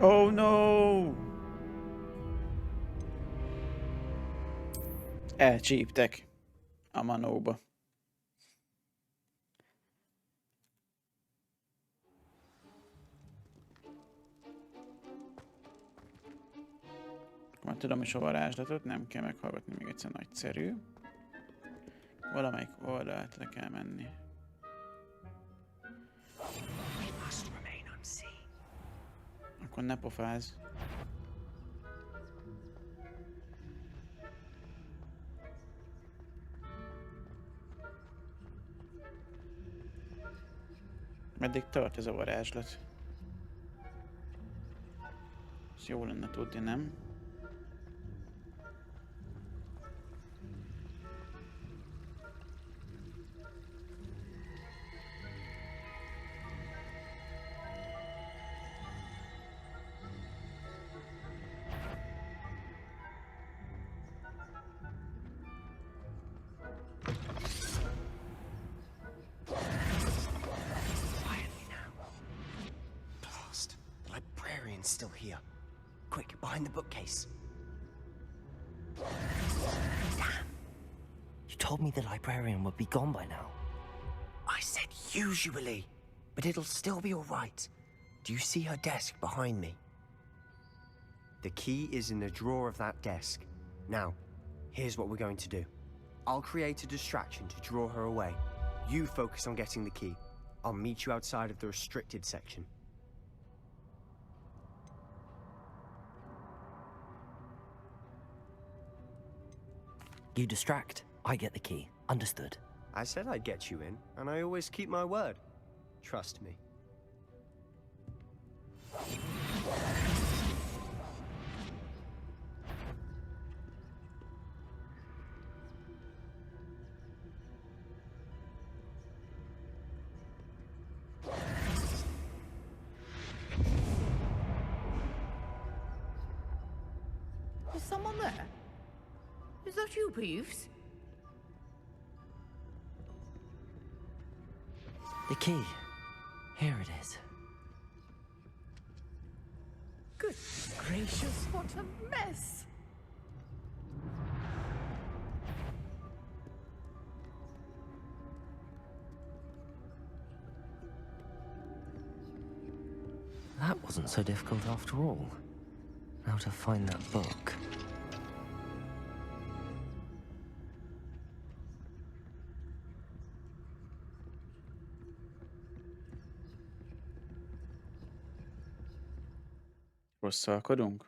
Oh no! Elcsíptek a manóba. Már tudom is a varázslatot, nem kell meghallgatni, még egyszer nagyszerű. Valamelyik oldalt le kell menni. Akkor ne pofázz. Meddig tart ez a varázslat? jó lenne tudni, nem?
Still here. Quick, behind the bookcase.
Damn. You told me the librarian would be gone by now.
I said usually, but it'll still be all right. Do you see her desk behind me?
The key is in the drawer of that desk. Now, here's what we're going to do. I'll create a distraction to draw her away. You focus on getting the key. I'll meet you outside of the restricted section.
You distract, I get the key. Understood.
I said I'd get you in, and I always keep my word. Trust me.
Is someone there? Is that you, Peeves?
The key. Here it is.
Good gracious, what a mess!
That wasn't so difficult after all. Now to find that book.
Rosszalkodunk?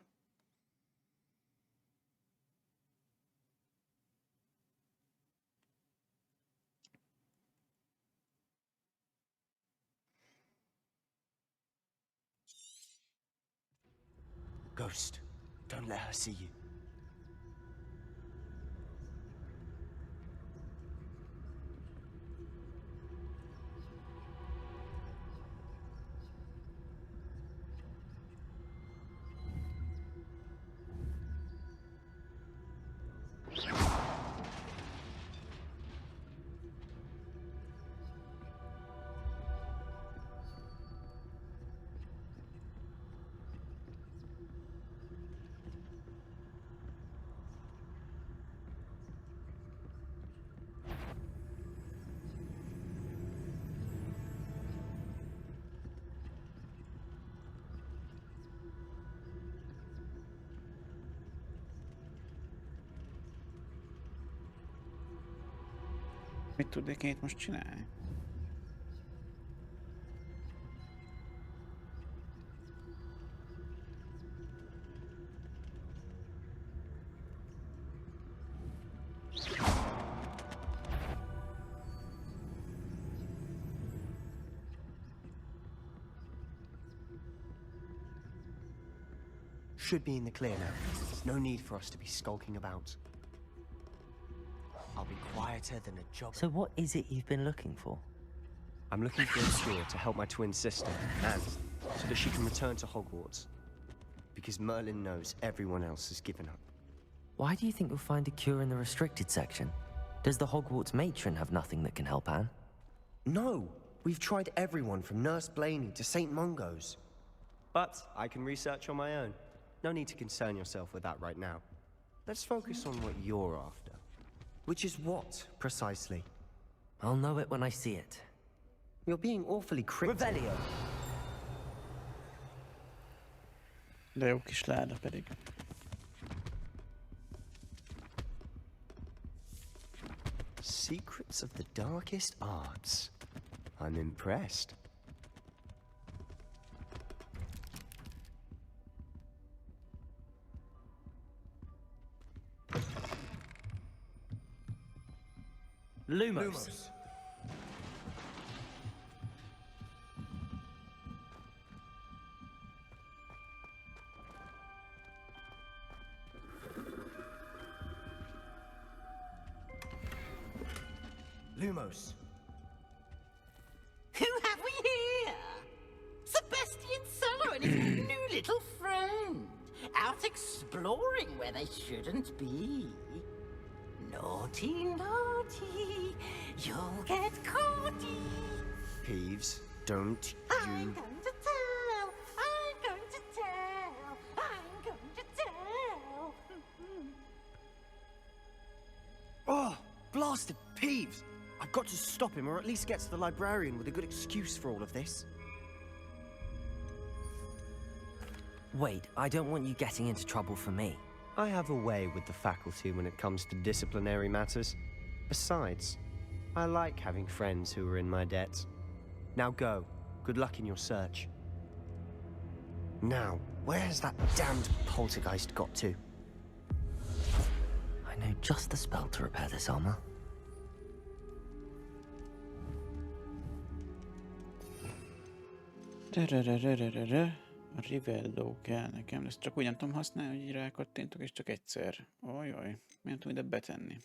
Ghost, don't let her see you.
Mit tudnék én itt most csinálni?
Should be in the clear now. No need for us to be skulking about.
I'll be quieter than a job.
So what is it you've been looking for?
I'm looking for a cure to help my twin sister, and so that she can return to Hogwarts. Because Merlin knows everyone else has given up.
Why do you think you'll find a cure in the restricted section? Does the Hogwarts matron have nothing that can help Anne?
No! We've tried everyone from Nurse Blaney to St. Mungo's.
But I can research on my own. No need to concern yourself with that right now. Let's focus on what you're after.
Which is what, precisely?
I'll know it when I see it.
You're being awfully cryptic.
Revelio!
De jó kis láda pedig.
Secrets of the darkest arts. I'm impressed.
Lumos.
Lumos.
Who have we here? Sebastian Cello and his new little friend. Out exploring where they shouldn't be. Naughty, naughty. You'll get caughty.
Peeves, don't
I'm
you...
going to tell. I'm going to tell. I'm going to tell.
Oh, blasted Peeves! I've got to stop him, or at least get to the librarian with a good excuse for all of this.
Wait, I don't want you getting into trouble for me.
I have a way with the faculty when it comes to disciplinary matters. Besides, I like having friends who are in my debt. Now go. Good luck in your search.
Now, where's that damned poltergeist got to?
I know just the spell to repair this armor.
A Rivello kell nekem, ezt csak úgy nem tudom használni, hogy így rákattintok, és csak egyszer. Ojjaj, miért tudom ide betenni?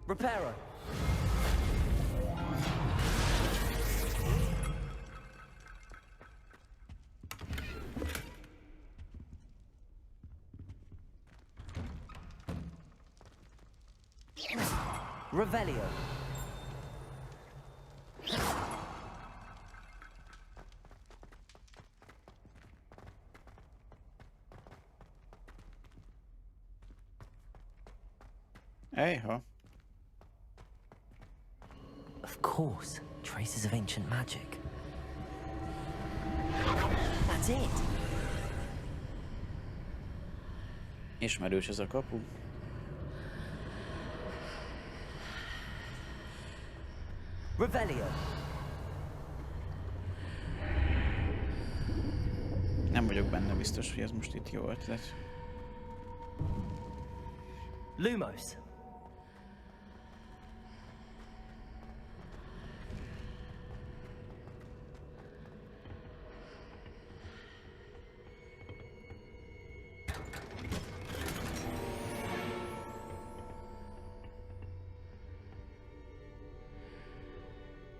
Reparo! Revelio.
Ejha.
Of course, traces of ancient magic. That's it.
Ismerős ez a kapu.
Revelio.
Nem vagyok benne biztos, hogy ez most itt jó ötlet.
Lumos.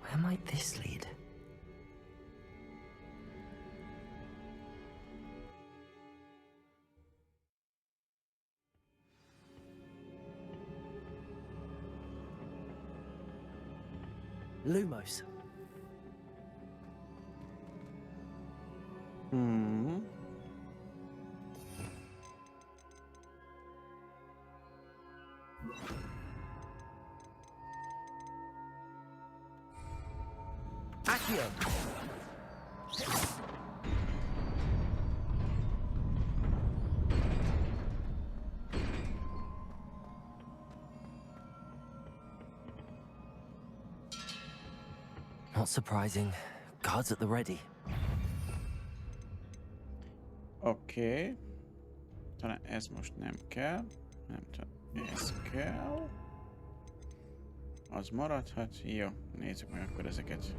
Where might this lead? Lumos.
Hmm.
Accio. Not surprising. Guards at the ready.
Oké. Talán ez most nem kell. Nem tudom. Ez kell. Az maradhat. Jó, nézzük meg akkor ezeket.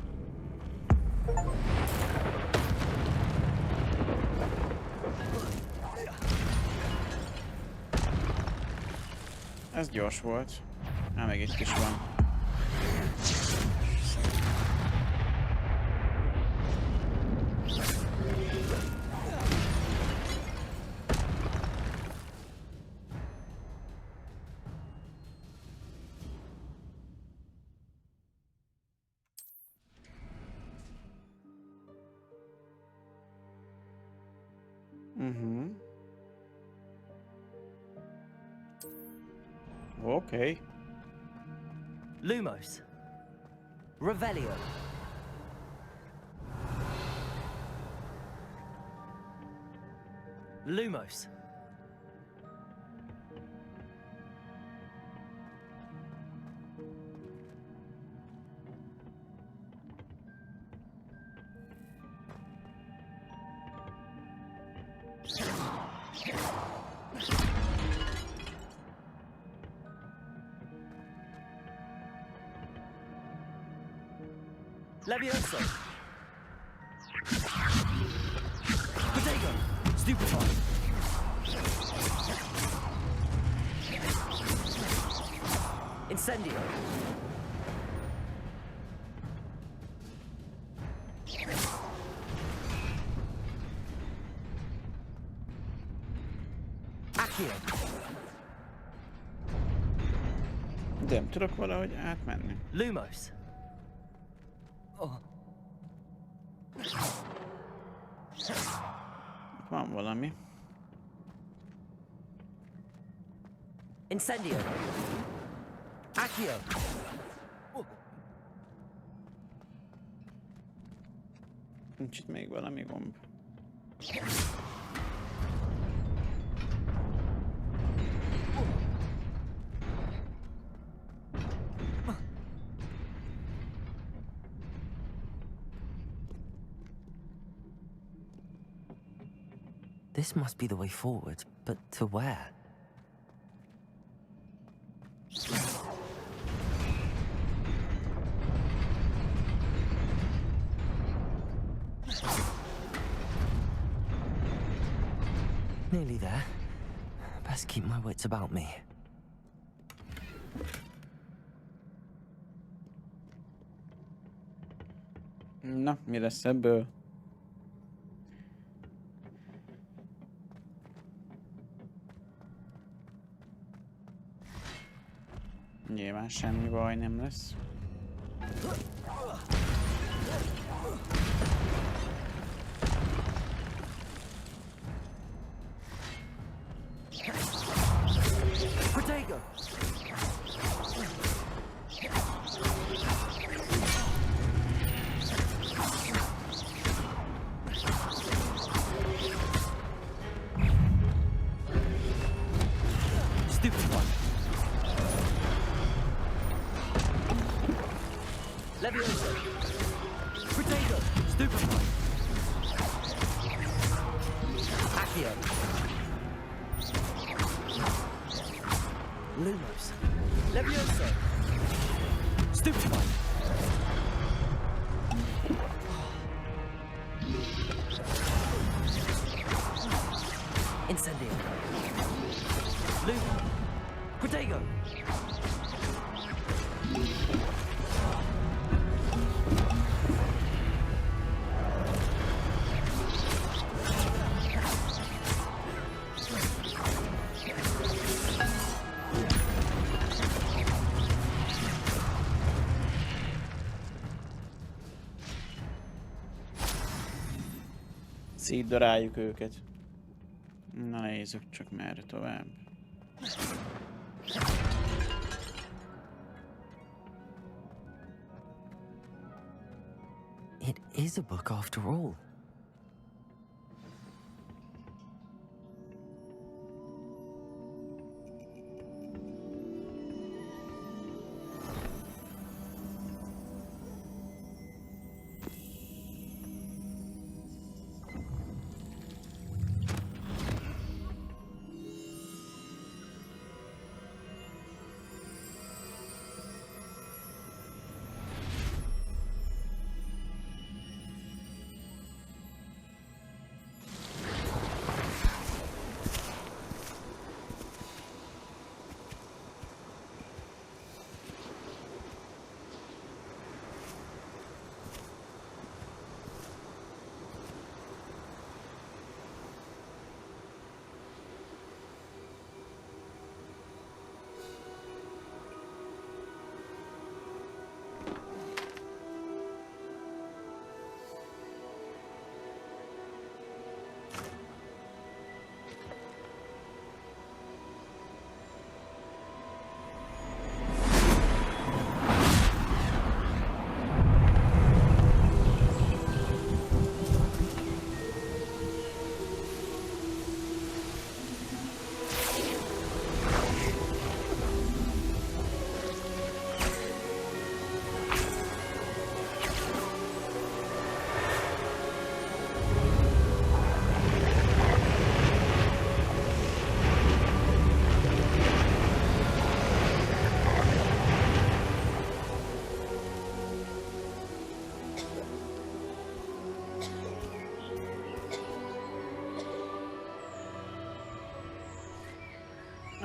Ez gyors volt. Még itt is van. Okay.
Lumos. Revelio. Lumos. Levioso. Stupefy. Incendio. Accio.
De nem tudok valahogy átmenni.
Lumos.
Van valami.
Incendio. Accio.
Nincs itt még valami gomb.
This must be the way forward, but to where? Nearly there. Best keep my wits about me.
Na, mi lesz ebből? Nyilván semmi baj nem lesz.
Protego. Stupid one. Levioso. Protego. Stupid one. Accio. Lumos. Levioso. Stupid one. Incendio. Lumo. Protego.
Szétdaráljuk őket. Na nézzük csak merre tovább.
It is a book after all.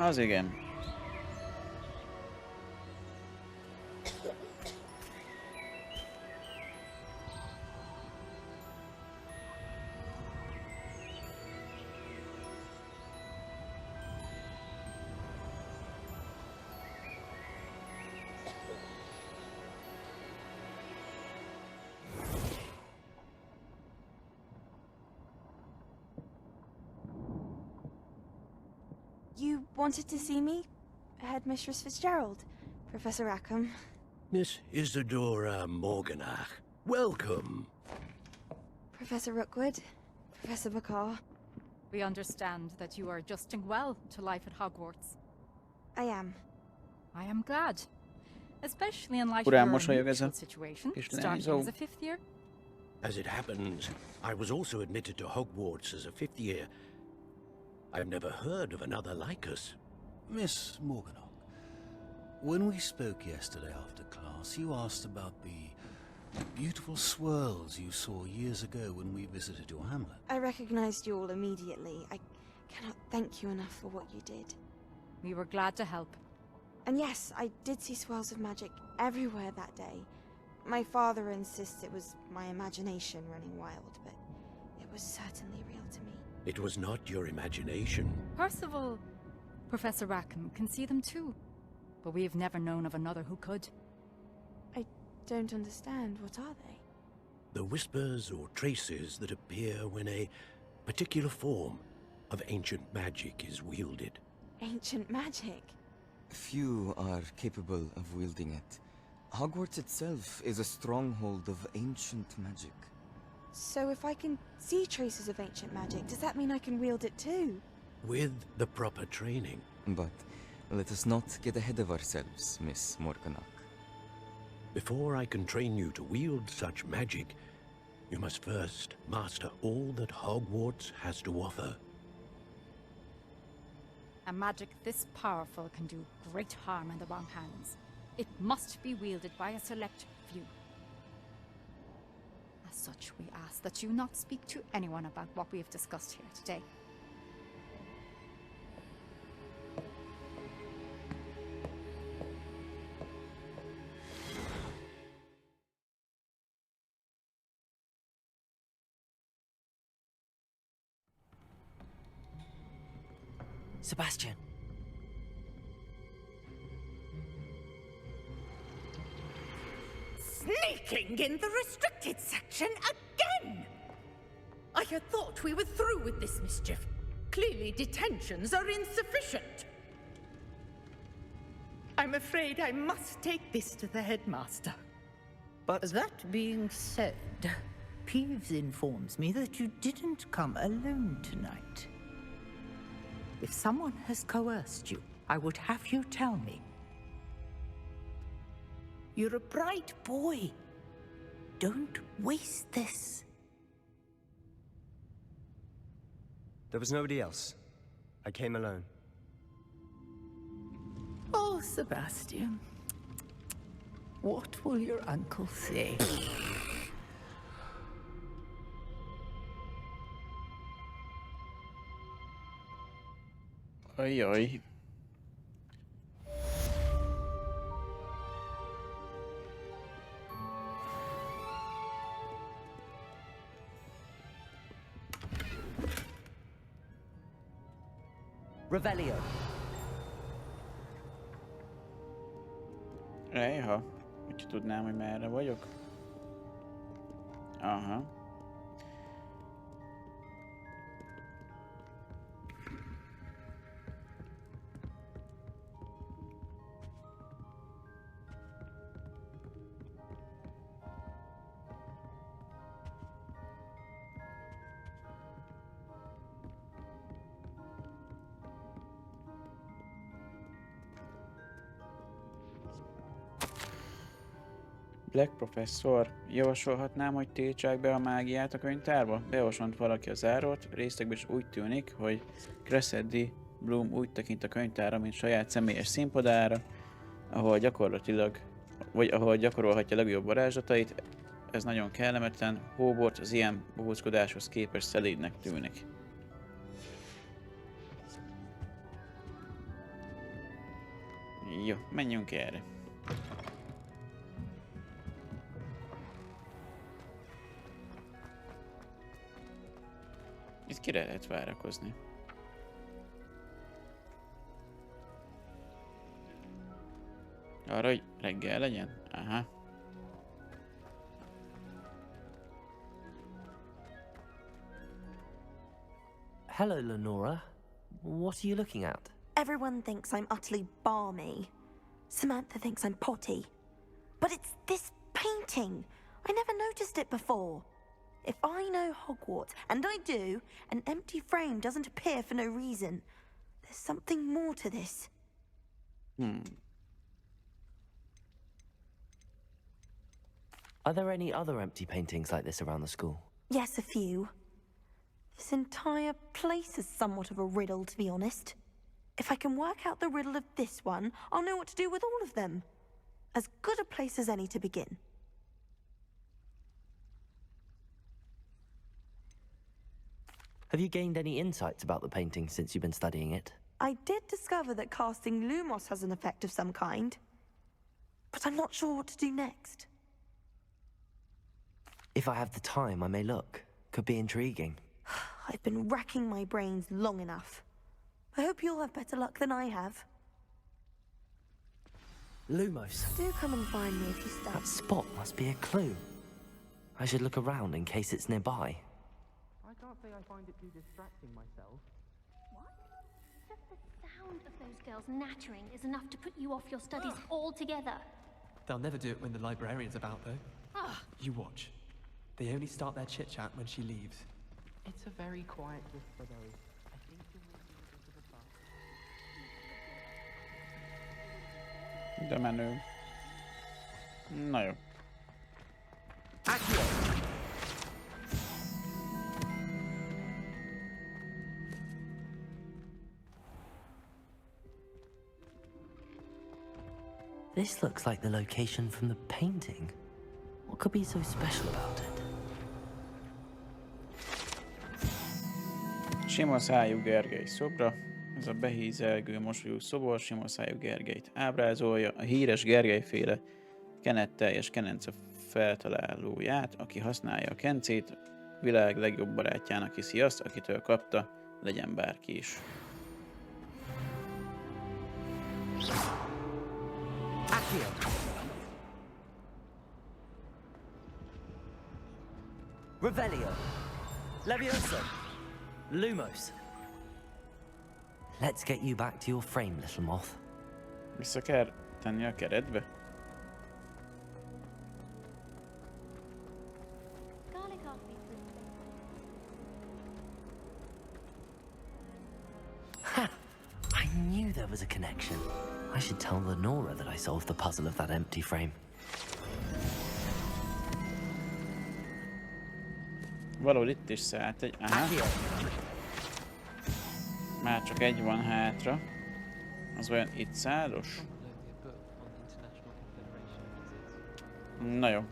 Az igen.
You wanted to see me? Headmistress Fitzgerald, Professor Rackham.
Miss Isadora Morganach, welcome.
Professor Rookwood, Professor Bakar.
We understand that you are adjusting well to life at Hogwarts.
I am.
I am glad. Especially in light of
Urám
your
mosolyog ez a
unusual situation,
kis
starting
leányzó.
as a 5th year.
As it happens, I was also admitted to Hogwarts as a 5th year. I've never heard of another like us.
Miss Morganach, when we spoke yesterday after class, you asked about the beautiful swirls you saw years ago when we visited your hamlet.
I recognized you all immediately. I cannot thank you enough for what you did.
We were glad to help.
And yes, I did see swirls of magic everywhere that day. My father insists it was my imagination running wild, but it was certainly real to me.
It was not your imagination.
Percival, Professor Rackham can see them too. But we have never known of another who could.
I don't understand. What are they?
The whispers or traces that appear when a particular form of ancient magic is wielded.
Ancient magic?
Few are capable of wielding it. Hogwarts itself is a stronghold of ancient magic.
So if I can see traces of ancient magic, does that mean I can wield it too?
With the proper training.
But let us not get ahead of ourselves, Miss Morganach.
Before I can train you to wield such magic, you must first master all that Hogwarts has to offer.
A magic this powerful can do great harm in the wrong hands. It must be wielded by a select few. As such, we ask that you not speak to anyone about what we have discussed here today.
Sebastian.
Sneaking in the restricted section again! I had thought we were through with this mischief. Clearly detentions are insufficient. I'm afraid I must take this to the headmaster.
But that being said, Peeves informs me that you didn't come alone tonight. If someone has coerced you, I would have you tell me. You're a bright boy. Don't waste this.
There was nobody else. I came alone.
Oh, Sebastian. What will your uncle say?
Ajaj.
Revelio.
Ejha. Úgy tudnám, hogy merre vagyok. Aha. Black professzor, javasolhatnám, hogy tiltsák be a mágiát a könyvtárba? Beosont valaki a zárolt, részlegben is úgy tűnik, hogy Cressendi Bloom úgy tekint a könyvtárra, mint saját személyes színpadára, ahol ahol gyakorolhatja legjobb varázslatait. Ez nagyon kellemetlen, Hogwarts az ilyen bohóckodáshoz képest szelídnek tűnik. Jó, menjünk erre. Itt kire lehet várakozni? Arra, hogy reggel legyen? Aha.
Hello, Lenora. What are you looking at?
Everyone thinks I'm utterly balmy. Samantha thinks I'm potty. But it's this painting. I never noticed it before. If I know Hogwarts, and I do, an empty frame doesn't appear for no reason. There's something more to this.
Are there any other empty paintings like this around the school?
Yes, a few. This entire place is somewhat of a riddle, to be honest. If I can work out the riddle of this one, I'll know what to do with all of them. As good a place as any to begin.
Have you gained any insights about the painting since you've been studying it?
I did discover that casting Lumos has an effect of some kind. But I'm not sure what to do next.
If I have the time, I may look. Could be intriguing.
I've been racking my brains long enough. I hope you'll have better luck than I have.
Lumos.
Do come and find me if you stop.
That spot must be a clue. I should look around in case it's nearby.
I can't say I find it too distracting myself.
What? Just the sound of those girls nattering is enough to put you off your studies altogether.
They'll never do it when the librarian's about, though.
Ah.
You watch. They only start their chit-chat when she leaves. It's a very quiet whisper, though. I think you're making a bit of a fuss.
De menő. Na jó.
This looks like the location from the painting. What could be so special about it?
Sima szájú Gergely szobra. Ez a behízelgő mosolyú szobor sima szájú Gergelyt ábrázolja. A híres Gergely-féle kenetteljes kenence feltalálóját, aki használja a kencét, világ legjobb barátjának hiszi azt, akitől kapta, legyen bárki is.
Revelio. Leviosa. Lumos. Let's get you back to your frame, little moth.
Vissza kell tenni a keretbe?
Ha! I knew there was a connection. I should tell Lenora that I solved the puzzle of that empty frame.
Valahol itt is szállt egy... Aha. Már csak egy van hátra. Az olyan itt szállos? Na jó.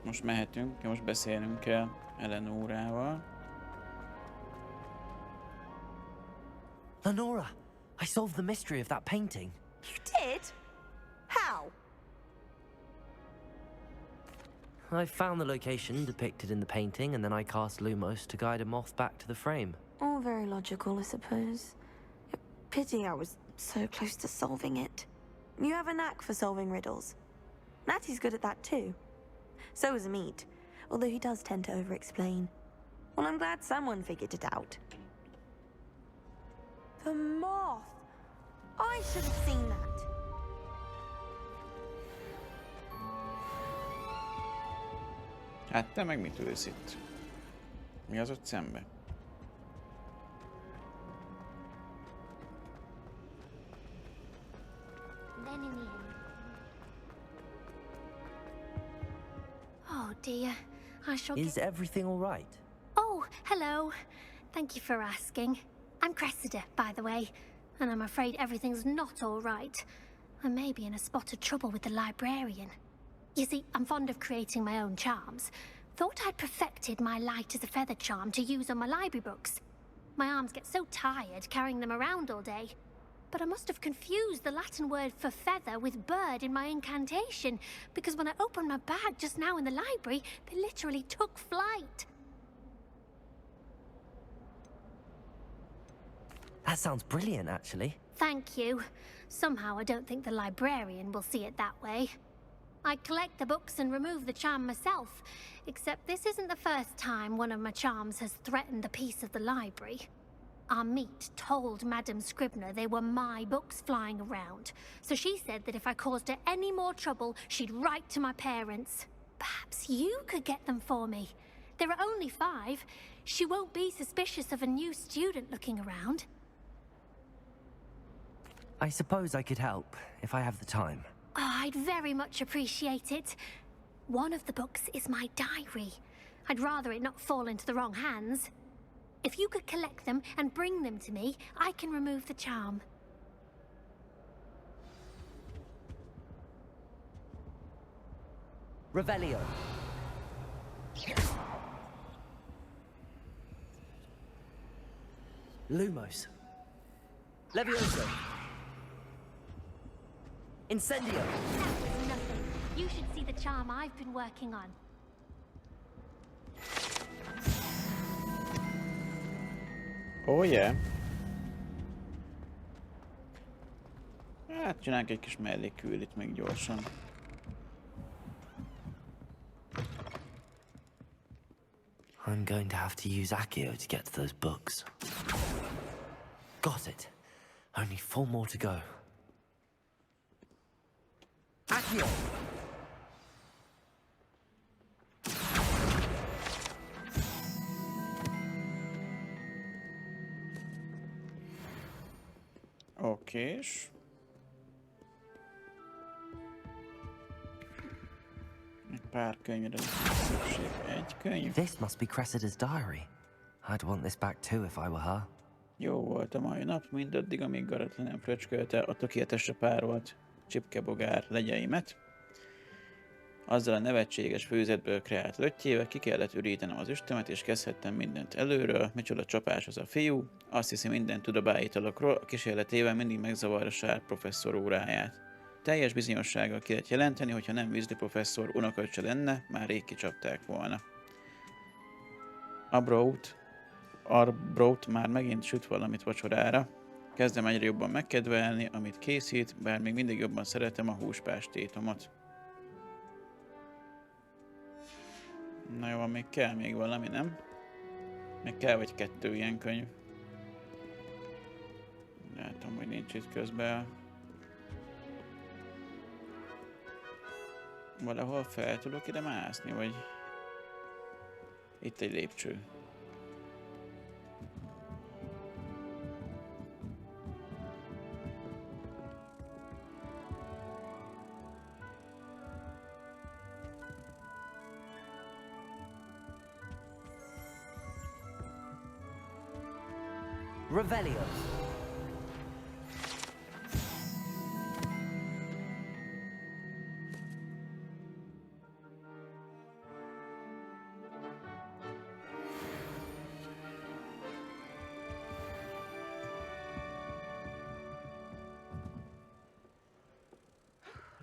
Most mehetünk, most beszélnünk kell Eleanorával.
Lenora, I solved the mystery of that painting.
You did? How?
I found the location depicted in the painting, and then I cast Lumos to guide a moth back to the frame.
All very logical, I suppose. Pity I was so close to solving it. You have a knack for solving riddles. Natty's good at that too. So is Amit, although he does tend to over-explain. Well, I'm glad someone figured it out. The moth! I should have seen that.
Hát te meg mit ülsz itt? Mi az ott szembe?
Then in the end. Oh dear, I shall
Is everything all right?
Oh, hello. Thank you for asking. I'm Cressida, by the way, and I'm afraid everything's not all right. I may be in a spot of trouble with the librarian. You see, I'm fond of creating my own charms. Thought I'd perfected my light as a feather charm to use on my library books. My arms get so tired carrying them around all day. but I must have confused the Latin word for feather with bird in my incantation, because when I opened my bag just now in the library, they literally took flight.
That sounds brilliant, actually.
Thank you. Somehow I don't think the librarian will see it that way. I collect the books and remove the charm myself, except this isn't the first time one of my charms has threatened the peace of the library. Our meet told Madame Scribner they were my books flying around, so she said that if I caused her any more trouble, she'd write to my parents. Perhaps you could get them for me. There are only 5. She won't be suspicious of a new student looking around.
I suppose I could help, if I have the time.
Oh, I'd very much appreciate it. One of the books is my diary. I'd rather it not fall into the wrong hands. If you could collect them and bring them to me, I can remove the charm.
Revelio. Lumos. Levioso. Incendio.
That was nothing. You should see the charm I've been working on.
Oh yeah. Hát csinálunk egy kis mellékküldit meg gyorsan.
I'm going to have to use Accio to get to those books. Got it. Only 4 more to go. Accio!
Okés. Egy pár könyvre szükség. Egy könyv.
This must be Cressida's diary. I'd want this back too if I were her.
Jó volt a mai nap, mindaddig, amíg Garatlan nem fröcskölte a tökéletesre párolt csipkebogár legyeimet. Azzal a nevetséges főzetből kreált löttyével ki kellett ürítenem az üstemet, és kezdhettem mindent előről. Micsoda csapás az a fiú. Azt hiszi, mindent tud a bájítalokról, a kísérletével mindig megzavar a sár professzor óráját. Teljes bizonyossággal ki lehet jelenteni, hogyha nem Weasley professzor unokaöccse lenne, már rég kicsapták volna. Arbroath már megint süt valamit vacsorára. Kezdem egyre jobban megkedvelni, amit készít, bár még mindig jobban szeretem a húspástétomot. Na jó, még kell még valami, nem? Még kell vagy 2 ilyen könyv. Látom, hogy nincs itt közben. Valahol fel tudok ide mászni, vagy... Itt egy lépcső.
Revelio.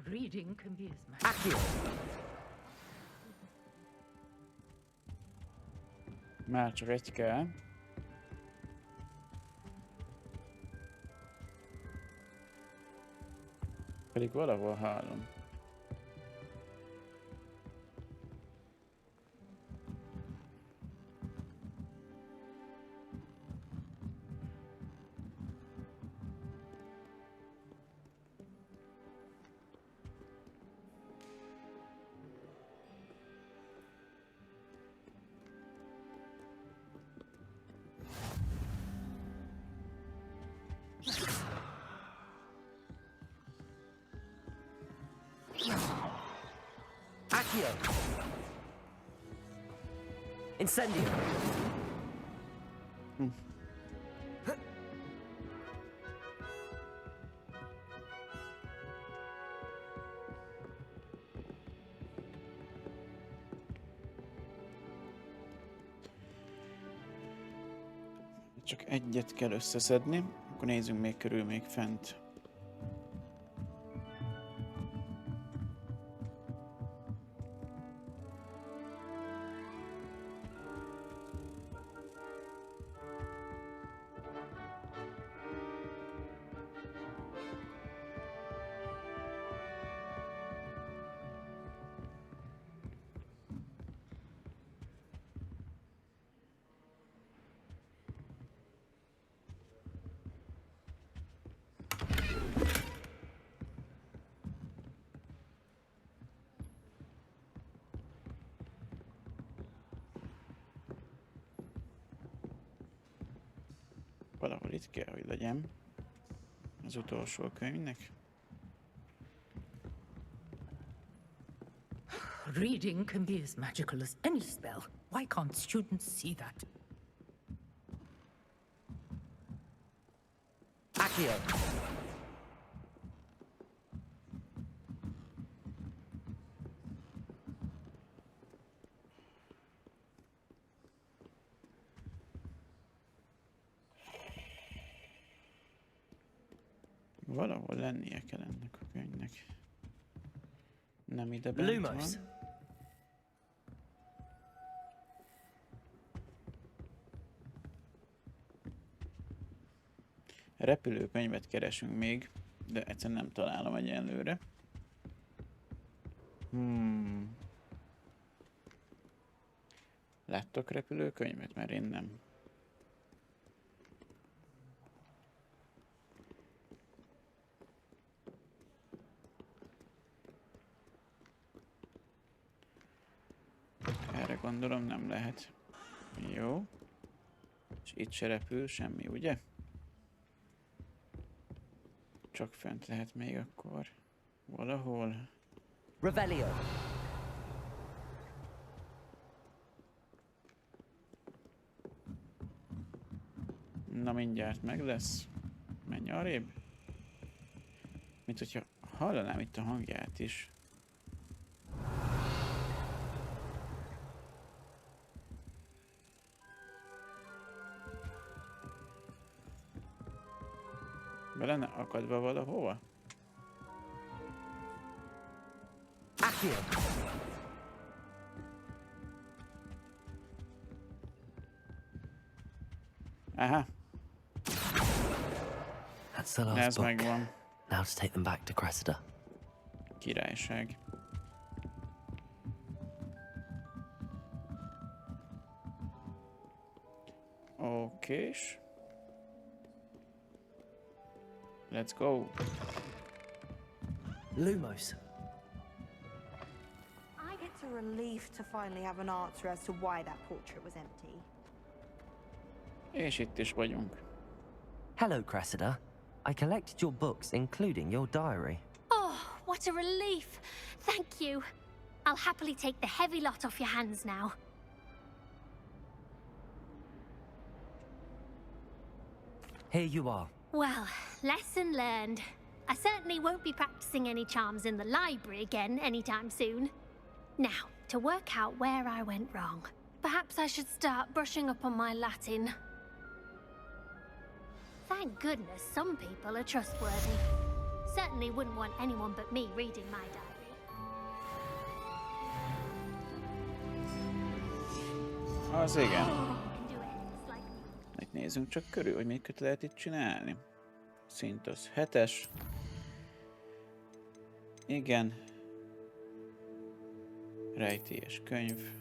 Reading can be as much.
Accio.
Már csak egy kell. Pedig valahol hallom.
Accio. Incendio.
Csak egyet kell összeszedni. Akkor nézzünk még körül, még fent. Valahol itt kell, hogy legyen. Az utolsó könyvnek.
Reading can be as magical as any spell. Why can't students see that?
Accio!
Valahol lennie kell ennek a könyvnek. Nem ide bent
Lumos.
van. Repülőkönyvet keresünk még, de egyszerűen nem találom egyenlőre. Láttok repülőkönyvet? Mert én nem. Erre gondolom nem lehet. Jó. És itt se repül semmi, ugye? Csak fent lehet még akkor. Valahol.
Revelio.
Na mindjárt meg lesz. Menj arrébb. Mint hogyha hallanám itt a hangját is. Be lenne akadva valahova?
Accio!
Aha.
That's the last
Ez
book.
megvan.
Now to take them back to Cressida.
Királyság. Okés. Let's go.
Lumos.
It's a relief to finally have an answer as to why that portrait was empty.
És itt is vagyunk.
Hello, Cressida. I collected your books, including your diary.
Oh, what a relief. Thank you. I'll happily take the heavy lot off your hands now.
Here you are.
Well, lesson learned. I certainly won't be practicing any charms in the library again anytime soon. Now, to work out where I went wrong. Perhaps I should start brushing up on my Latin. Thank goodness some people are trustworthy. Certainly wouldn't want anyone but me reading my diary.
Az igen. Itt nézzünk csak körül, hogy mit lehet itt csinálni. Szint az 7-es. Igen. Rejtélyes könyv.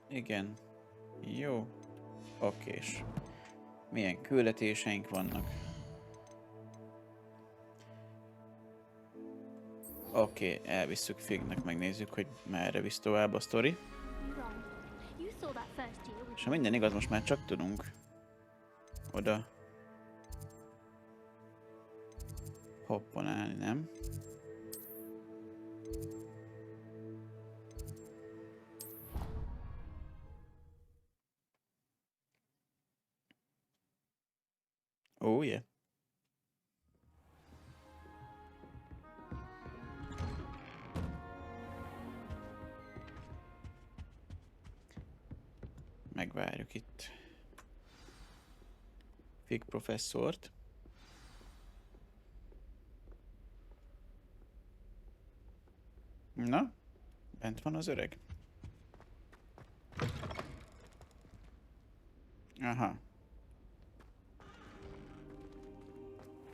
Igen. Jó. Okés. Milyen küldetéseink vannak? Oké, elvisszük Fignek, megnézzük, hogy merre visz tovább a sztori. És ha minden igaz, most már csak tudunk oda hopponálni, nem? Oh yeah. Várjuk itt Fig professzort. Na, bent van az öreg. Aha.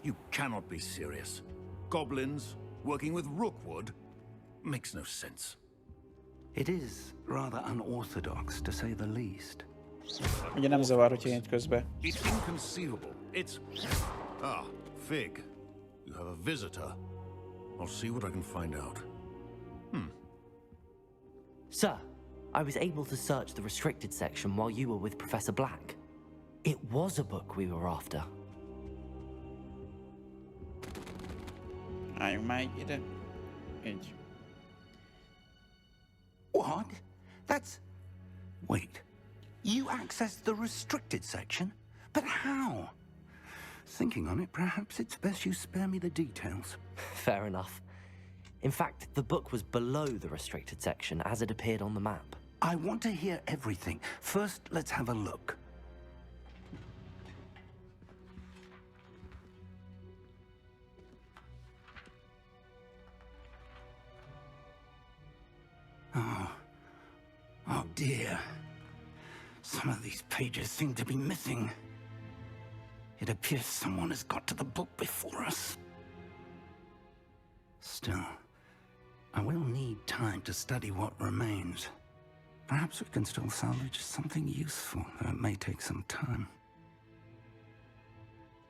You cannot be serious. Goblins working with Rookwood makes no sense.
It is rather unorthodox, to say the least.
Ugye nem zavar, hogyha én közben.
It's inconceivable. It's... Ah, Fig. You have a visitor. I'll see what I can find out.
Sir, I was able to search the restricted section while you were with Professor Black. It was a book we were after.
Álljunk már ide. Így.
What? That's... Wait. You accessed the restricted section? But how? Thinking on it, perhaps it's best you spare me the details.
Fair enough. In fact, the book was below the restricted section as it appeared on the map.
I want to hear everything. First, let's have a look. Oh dear. Some of these pages seem to be missing. It appears someone has got to the book before us. Still, I will need time to study what remains. Perhaps we can still salvage something useful, though it may take some time.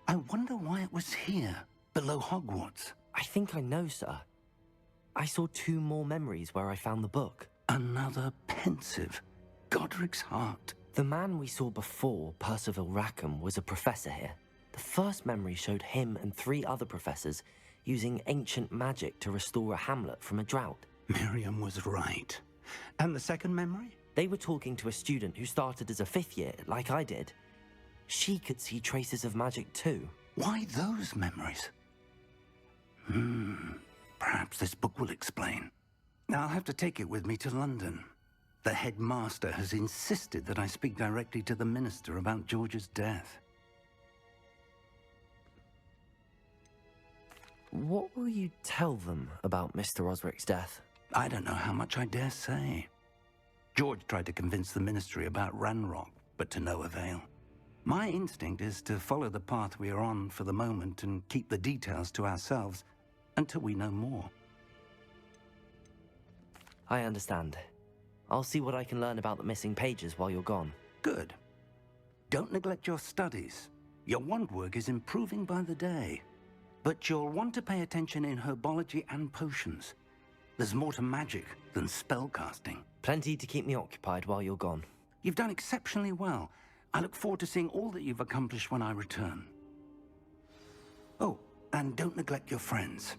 I wonder why it was here, below Hogwarts.
I think I know, sir. I saw 2 more memories where I found the book.
Another pensive. Godric's heart.
The man we saw before, Percival Rackham, was a professor here. The first memory showed him and 3 other professors using ancient magic to restore a hamlet from a drought.
Miriam was right. And the second memory?
They were talking to a student who started as a 5th year, like I did. She could see traces of magic too.
Why those memories? Perhaps this book will explain. I'll have to take it with me to London. The headmaster has insisted that I speak directly to the minister about George's death.
What will you tell them about Mr. Osric's death?
I don't know how much I dare say. George tried to convince the ministry about Ranrock, but to no avail. My instinct is to follow the path we are on for the moment and keep the details to ourselves until we know more.
I understand. I'll see what I can learn about the missing pages while you're gone.
Good. Don't neglect your studies. Your wand work is improving by the day. But you'll want to pay attention in herbology and potions. There's more to magic than spellcasting.
Plenty to keep me occupied while you're gone.
You've done exceptionally well. I look forward to seeing all that you've accomplished when I return. Oh, and don't neglect your friends.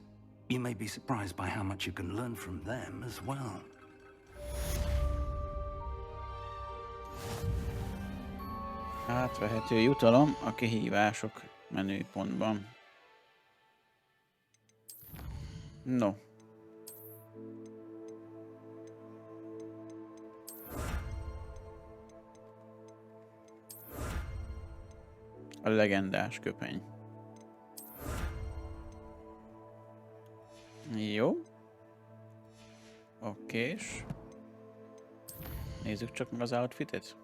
You may be surprised by how much you can learn from them as well.
Átvehető jutalom a kihívások menüpontban. No. A legendás köpeny. Jó. Okés. Nézzük csak meg az outfitet.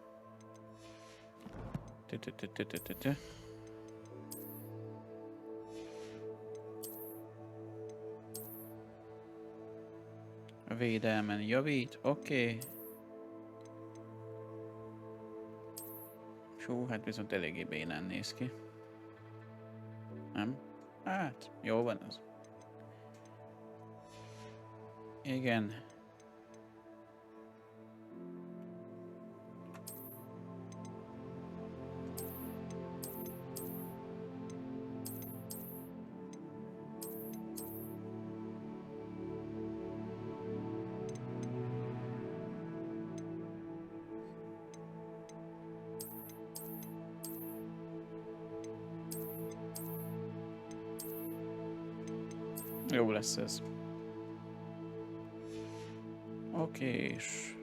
A védelmen javít, oké. Hú, hát viszont eléggé bénán néz ki. Nem? Hát, jó van az. Igen. Jó lesz ez. Okés.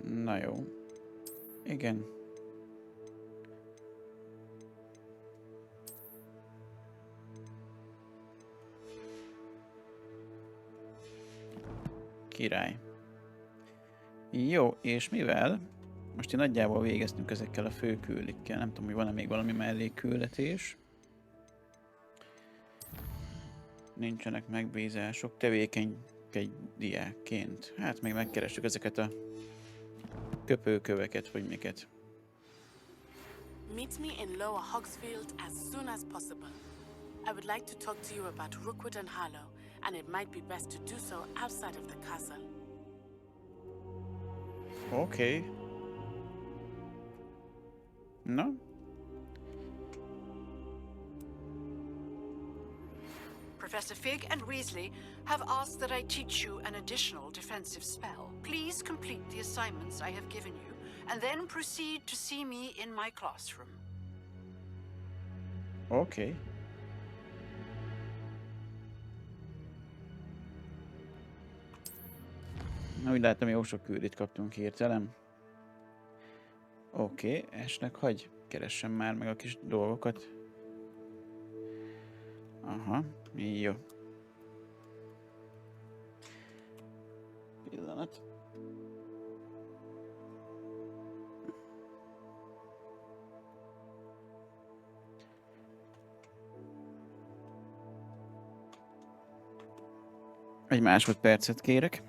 Na jó. Igen. Király. Jó, és mivel most én nagyjából végeztünk ezekkel a fő küldikkel, nem tudom, hogy van-e még valami mellékküldetés. Nincsenek megbízások, tevékenykedj diákként. Hát még megkeressük ezeket a köpőköveket, vagy miket.
Meet me in Lower Hogsfield as soon as possible. I would like to talk to you about Rookwood and Harlow, and it might be best to do so outside of the castle.
Okay. No?
Professor Fig and Weasley have asked that I teach you an additional defensive spell. Please complete the assignments I have given you, and then proceed to see me in my classroom.
Okay. Na, úgy látom, jó sok küldit kaptunk hirtelen. Oké, esnek, hagyj keressem már meg a kis dolgokat. Aha, jó. Pillanat. Egy másodpercet kérek.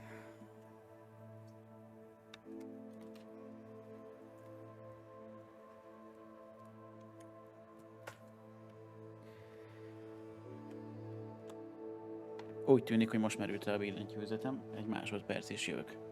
Úgy tűnik, hogy most merült el a billentyűzetem. Egy másodperc is jövök.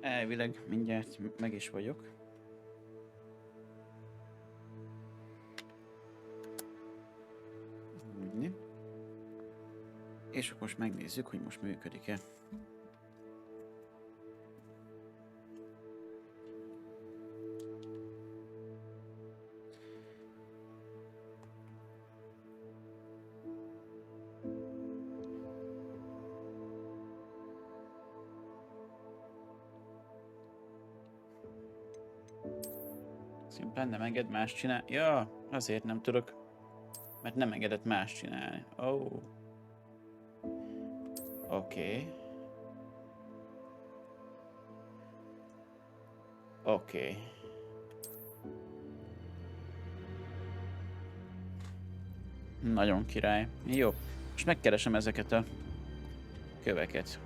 Elvileg mindjárt meg is vagyok. Úgy. És akkor most megnézzük, hogy most működik-e. Szimplán nem enged más csinálni. Ja, azért nem tudok. Mert nem engedett más csinálni. Oh. Oké. Oké. Nagyon király. Jó. Most megkeresem ezeket a köveket.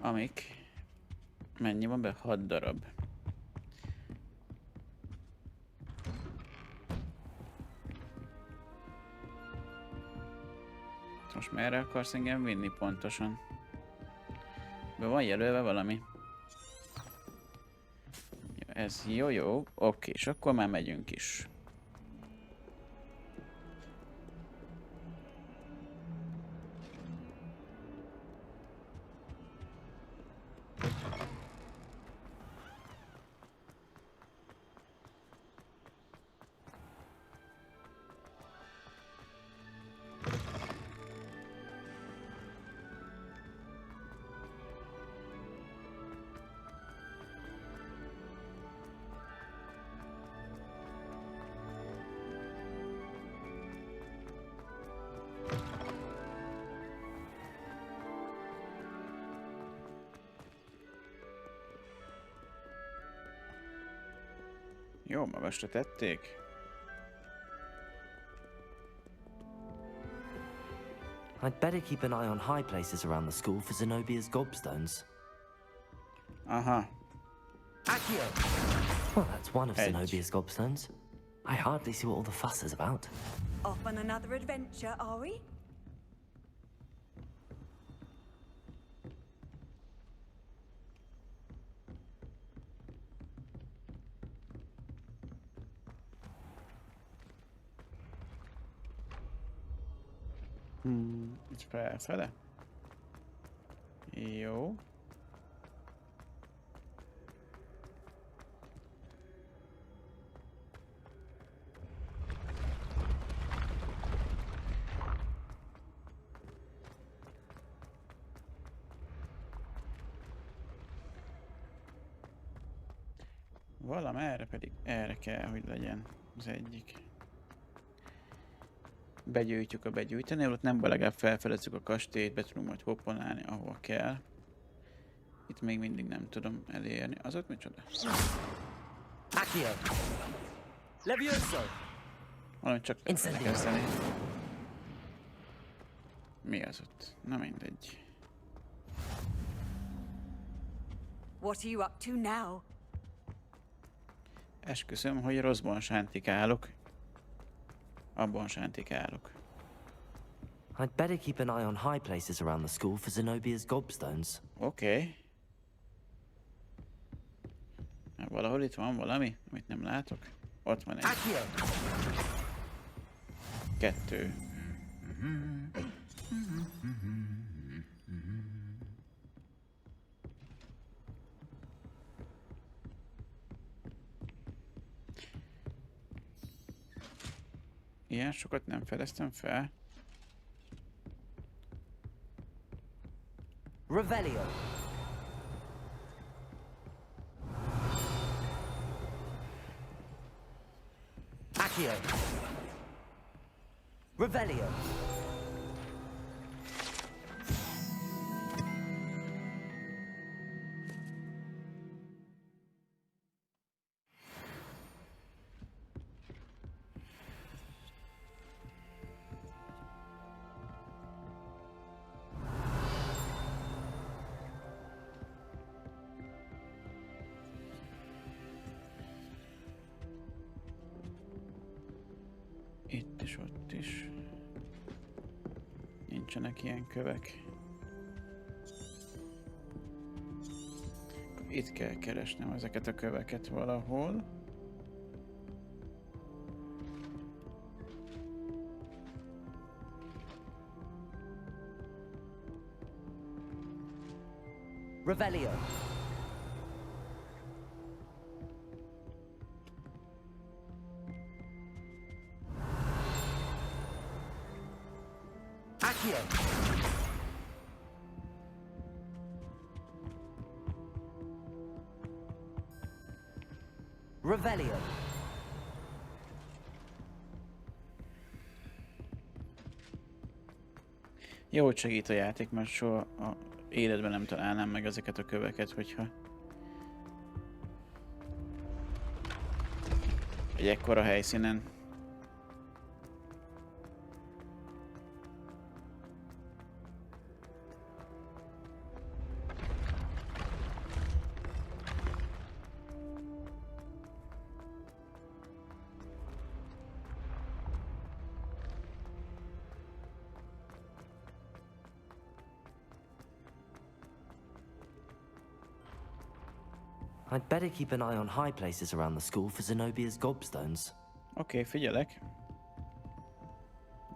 Amik... Mennyi van be? 6 darab. Most merre akarsz engem vinni pontosan? Be van jelölve valami? Ez jó. Oké, és akkor már megyünk is. Jó magasra tették.
I'd better keep an eye on high places around the school for Zenobia's gobstones.
Aha.
Well, that's one of Zenobia's gobstones. I hardly see what all the fuss is about.
Off on another adventure, are we?
Itt felfele. Jó. Valamerre pedig erre kell, hogy legyen az egyik. Begyűjtjük a begyűjteni, ott nem legalább felfedezzük a kastélyt, be tudunk majd hopponálni, ahova kell. Itt még mindig nem tudom elérni. Az ott micsoda? Valami csak elkezdeni. Mi az ott? Na mindegy.
What are you up to now?
Esküszöm, hogy rosszban sántikálok. Abban sántikálok.
I'd better keep an eye on high places around the school for Zenobia's gobstones.
Oké. Valahol itt van valami, amit nem látok. Ott van egy. 2. Ilyen sokat nem fedeztem fel.
Revelio. Accio. Revelio.
Itt is, ott is. Nincsenek ilyen kövek. Itt kell keresnem ezeket a köveket valahol.
Revelio. Accio. Revelio.
Jó, hogy segít a játék, mert soha a életben nem találnám meg ezeket a köveket, hogyha egy ekkora helyszínen.
I'd better keep an eye on high places around the school for Zenobia's gobstones.
Oké, figyelek.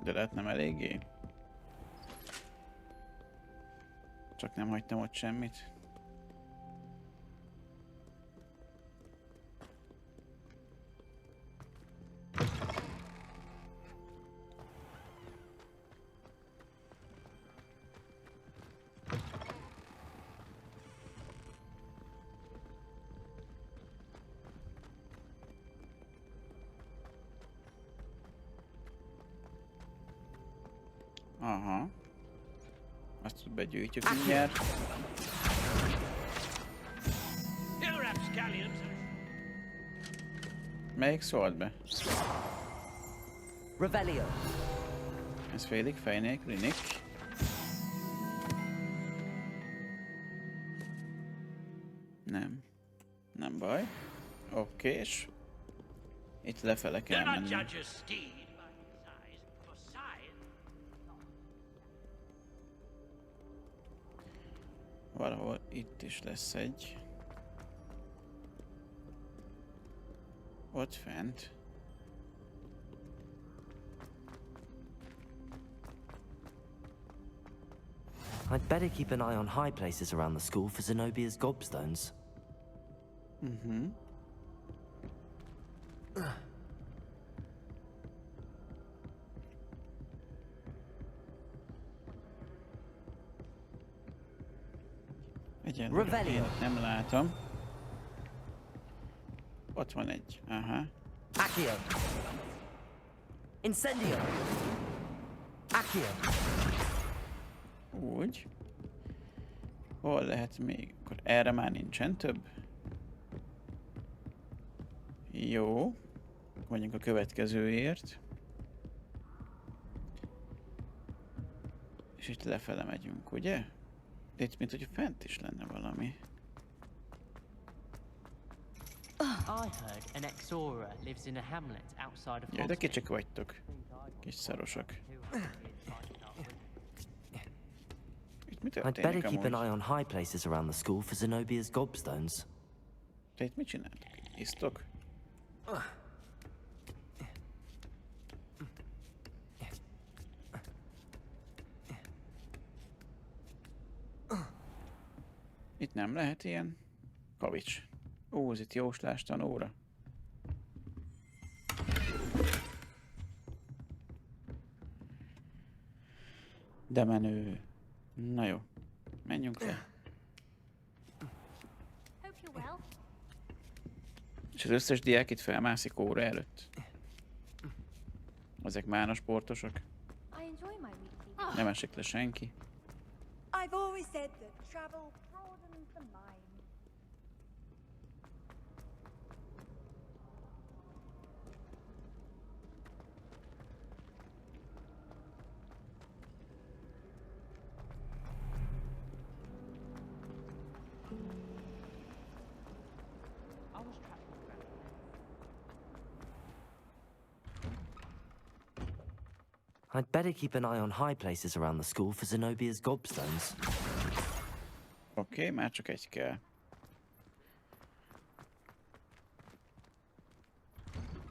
De lehet nem eléggé. Csak nem hagytam ott semmit. Aha. Azt begyűjtjük mindjárt. Melyik szólt be?
Revelio.
Ez félig fej nélküli Nick. Nem. Nem baj. Oké, és itt lefele kell menni. Valahol itt is lesz egy. Ott fent.
I'd better keep an eye on high places around the school for Zenobia's gobstones.
Mhm. Egyelőre én nem látom. Ott van egy. Aha.
Accio. Incendio. Accio.
Úgy. Hol lehet még? Akkor erre már nincsen több. Jó. Vagyunk a következőért. És itt lefele megyünk, ugye? De itt mint hogy fent is lenne valami.
I heard an ex-aura lives in a hamlet outside of
Jaj, de kicsik vagytok. Kis szarosok. Itt mi
I'd
történik
better keep an
amúgy?
eye on high places around the school for Zenobia's gobstones.
Te itt mit csináltok? Isztok? Itt nem lehet ilyen kavics. Ó, ez itt jóslástan óra. De menő. Na jó. Menjünk le. És az összes diák itt felmászik óra előtt. Ezek mána sportosok. Nem esik le senki.
I've always said that travel broadens the mind.
I'd better keep an eye on high places around the school for Zenobia's gobstones.
Oké, már csak egy kell.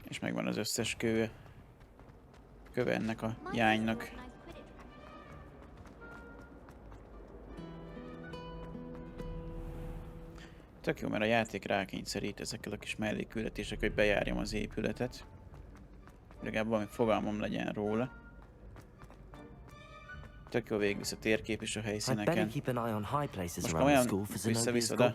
És megvan az összes köve ennek a jánynak. Tök jó, mert a játék rákényszerít ezekkel a kis mellékküldetésekkel, hogy bejárjam az épületet. Legalább valami fogalmam legyen róla. Tök jó végigvisz a térkép is a helyszíneken. Most olyan vissza-vissza oda.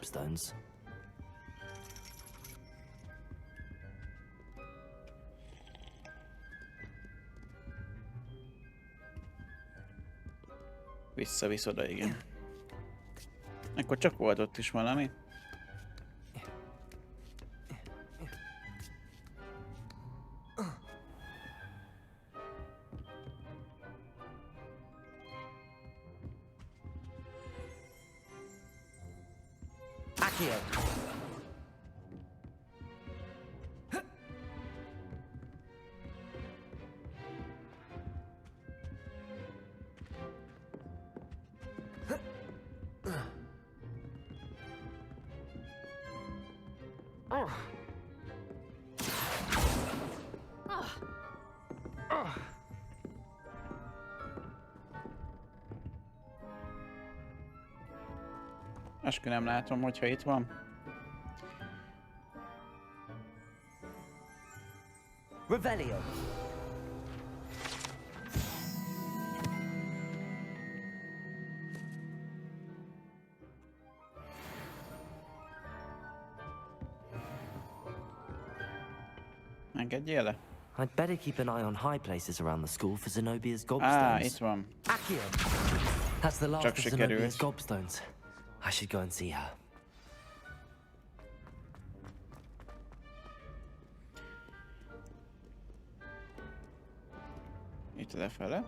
Vissza-vissza oda, igen. Akkor csak volt ott is valami. Eskü nem látom, hogyha itt van.
Revelio.
Engedjél le.
I'd better keep an eye on high places around the school for Zenobia's gobstones.
Itt van.
That's the last
Csak
of Zenobia's gobstones. I should go and see her.
Itt lefele.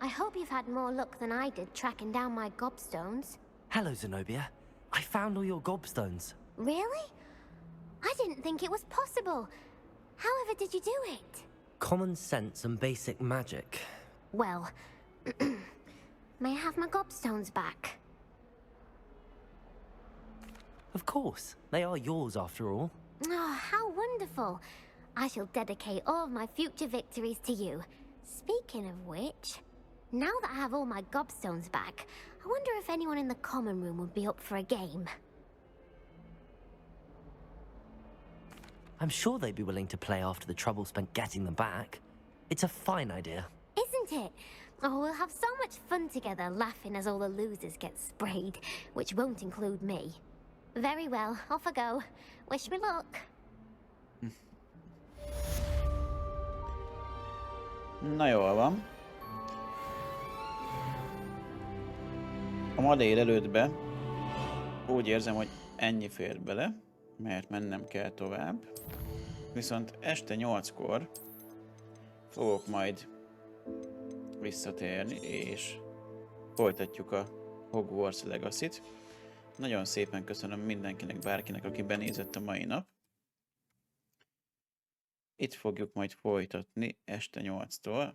I hope you've had more luck than I did tracking down my gobstones.
Hello, Zenobia. I found all your gobstones.
Really? I didn't think it was possible. However did you do it?
Common sense and basic magic.
Well, may I have my gobstones back?
Of course. They are yours after all.
Oh, how wonderful. I shall dedicate all of my future victories to you. Speaking of which, now that I have all my gobstones back, I wonder if anyone in the common room would be up for a game.
I'm sure they'd be willing to play after the trouble spent getting them back. It's a fine idea.
Isn't it? Oh, we'll have so much fun together, laughing as all the losers get sprayed, which won't include me. Very well, off I go. Wish me luck.
Na jól van. A ma délelőttbe úgy érzem, hogy ennyi fér bele, mert mennem kell tovább. Viszont este 8-kor fogok majd visszatérni, és folytatjuk a Hogwarts Legacy-t. Nagyon szépen köszönöm mindenkinek, bárkinek, aki benézett a mai nap. Itt fogjuk majd folytatni este 8-tól.